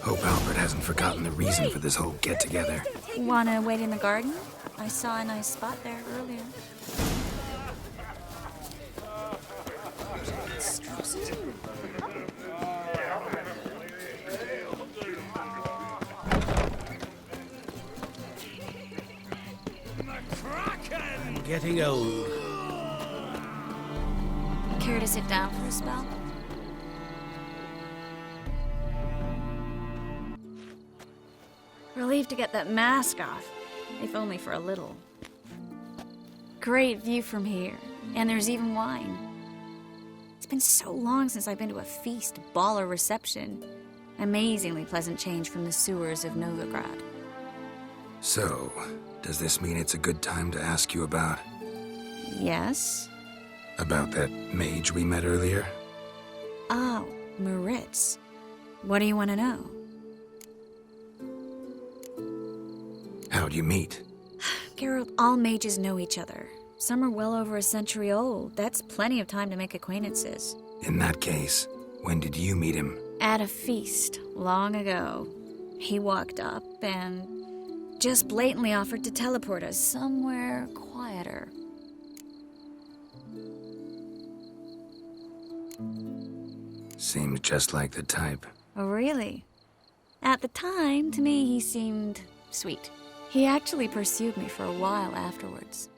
Hope Albert hasn't forgotten the reason for this whole get-together. Wanna wait in the garden? I saw a nice spot there earlier. I'm getting old. Care to sit down for a spell? Relieved to get that mask off, if only for a little. Great view from here, and there's even wine. It's been so long since I've been to a feast, ball, or reception. Amazingly pleasant change from the sewers of Novigrad. So, does this mean it's a good time to ask you about... Yes? About that mage we met earlier? Oh, Maritz. What do you want to know? How'd you meet? Geralt, all mages know each other. Some are well over a century old. That's plenty of time to make acquaintances. In that case, when did you meet him? At a feast, long ago. He walked up and just blatantly offered to teleport us somewhere quieter. Seems just like the type. Oh, really? At the time, to me, he seemed sweet. He actually pursued me for a while afterwards.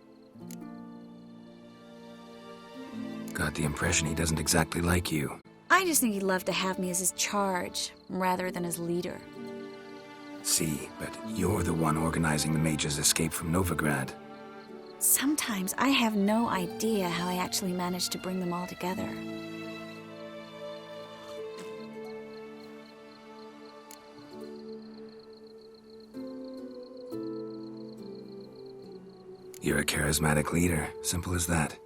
Got the impression he doesn't exactly like you. I just think he'd love to have me as his charge, rather than as leader. See, but you're the one organizing the mage's escape from Novigrad. Sometimes I have no idea how I actually managed to bring them all together. You're a charismatic leader, simple as that.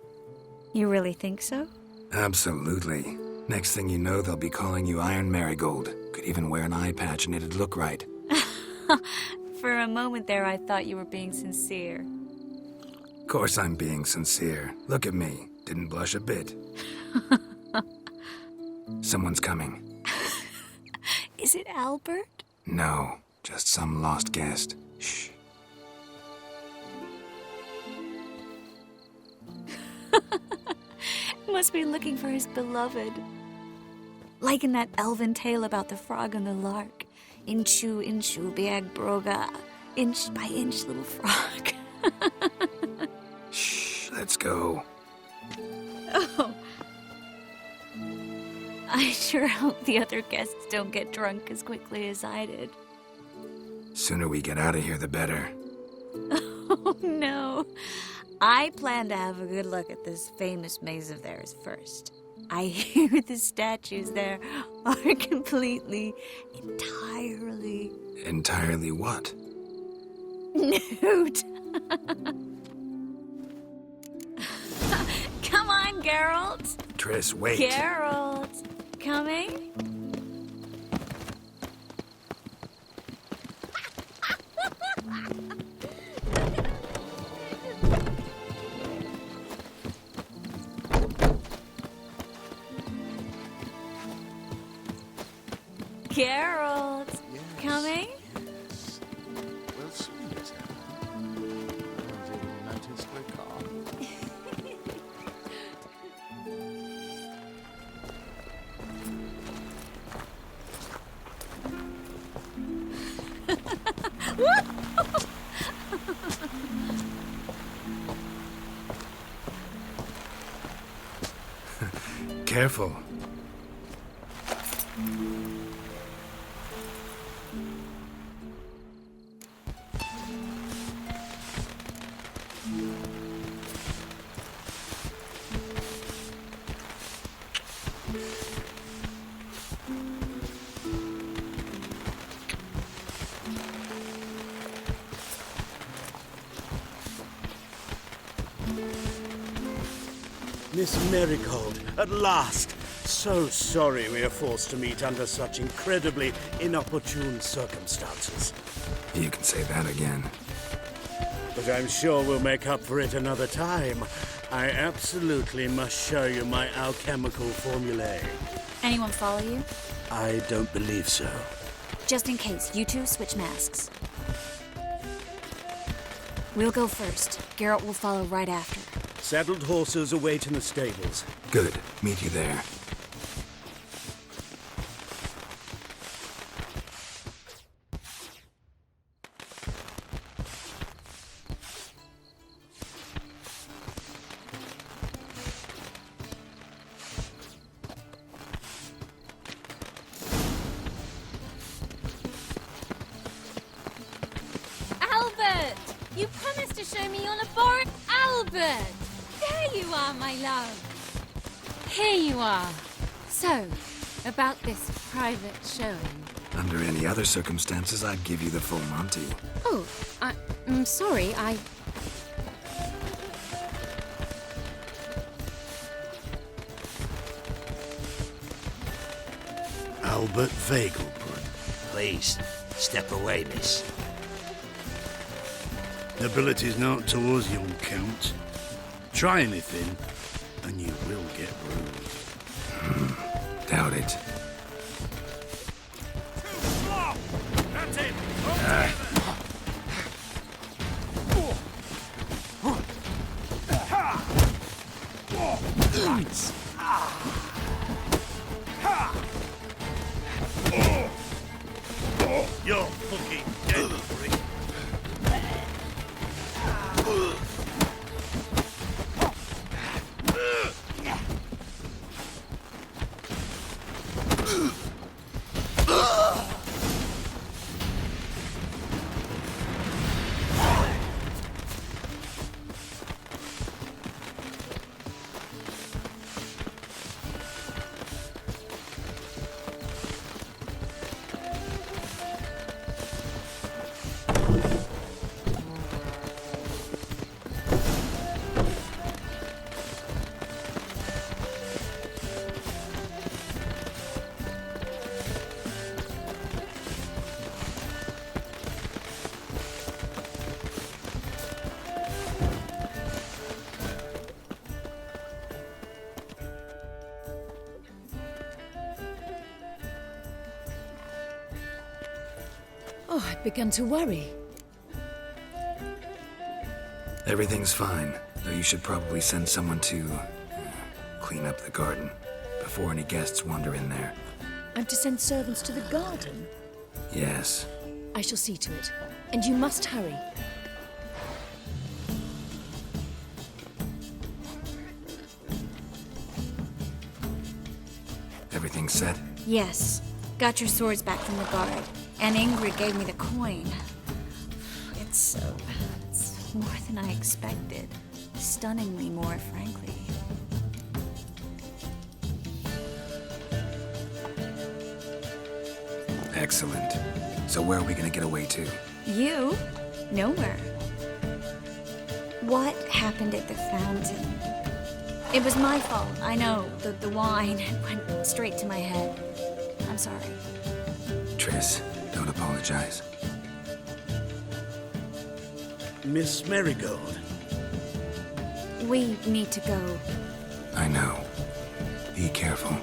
You really think so? Absolutely. Next thing you know, they'll be calling you Iron Marigold. Could even wear an eye patch and it'd look right. For a moment there, I thought you were being sincere. Of course I'm being sincere. Look at me. Didn't blush a bit. Someone's coming. Is it Albert? No, just some lost guest. Shh. Must be looking for his beloved. Like in that elven tale about the frog and the lark. Inchu, inchu, biag broga. Inch by inch, little frog. Shh, let's go. Oh. I sure hope the other guests don't get drunk as quickly as I did. Sooner we get out of here, the better. Oh, no. I plan to have a good look at this famous maze of theirs first. I hear the statues there are completely, entirely... Entirely what? Nude. Come on, Geralt. Triss, wait. Geralt. Coming? Geralt, coming? Yes. Well, soon as ever. Has anyone noticed we're gone? Careful. Miss Marigold, at last! So sorry we are forced to meet under such incredibly inopportune circumstances. You can say that again. But I'm sure we'll make up for it another time. I absolutely must show you my alchemical formulae. Anyone follow you? I don't believe so. Just in case, you two switch masks. We'll go first. Geralt will follow right after. Saddled horses await in the stables. Good. Meet you there. Albert! You promised to show me your laboratory. Albert! There you are, my love. Here you are. So, about this private showing. Under any other circumstances, I'd give you the full Monty. Oh, I'm sorry, Albert Vegelbud. Please, step away, miss. Nobility's not towards young Count. Try anything, and you will get bruised. Doubt it. That's it! Lights. You're fucking dead, freak. Oh, I'd begun to worry. Everything's fine, though you should probably send someone to clean up the garden before any guests wander in there. I'm to send servants to the garden? Yes. I shall see to it. And you must hurry. Everything set? Yes. Got your swords back from the guard. And Ingrid gave me the coin. It's more than I expected. Stunningly more, frankly. Excellent. So where are we gonna get away to? You? Nowhere. What happened at the fountain? It was my fault, I know. The wine went straight to my head. I'm sorry. Triss, don't apologize. Miss Marigold. We need to go. I know. Be careful.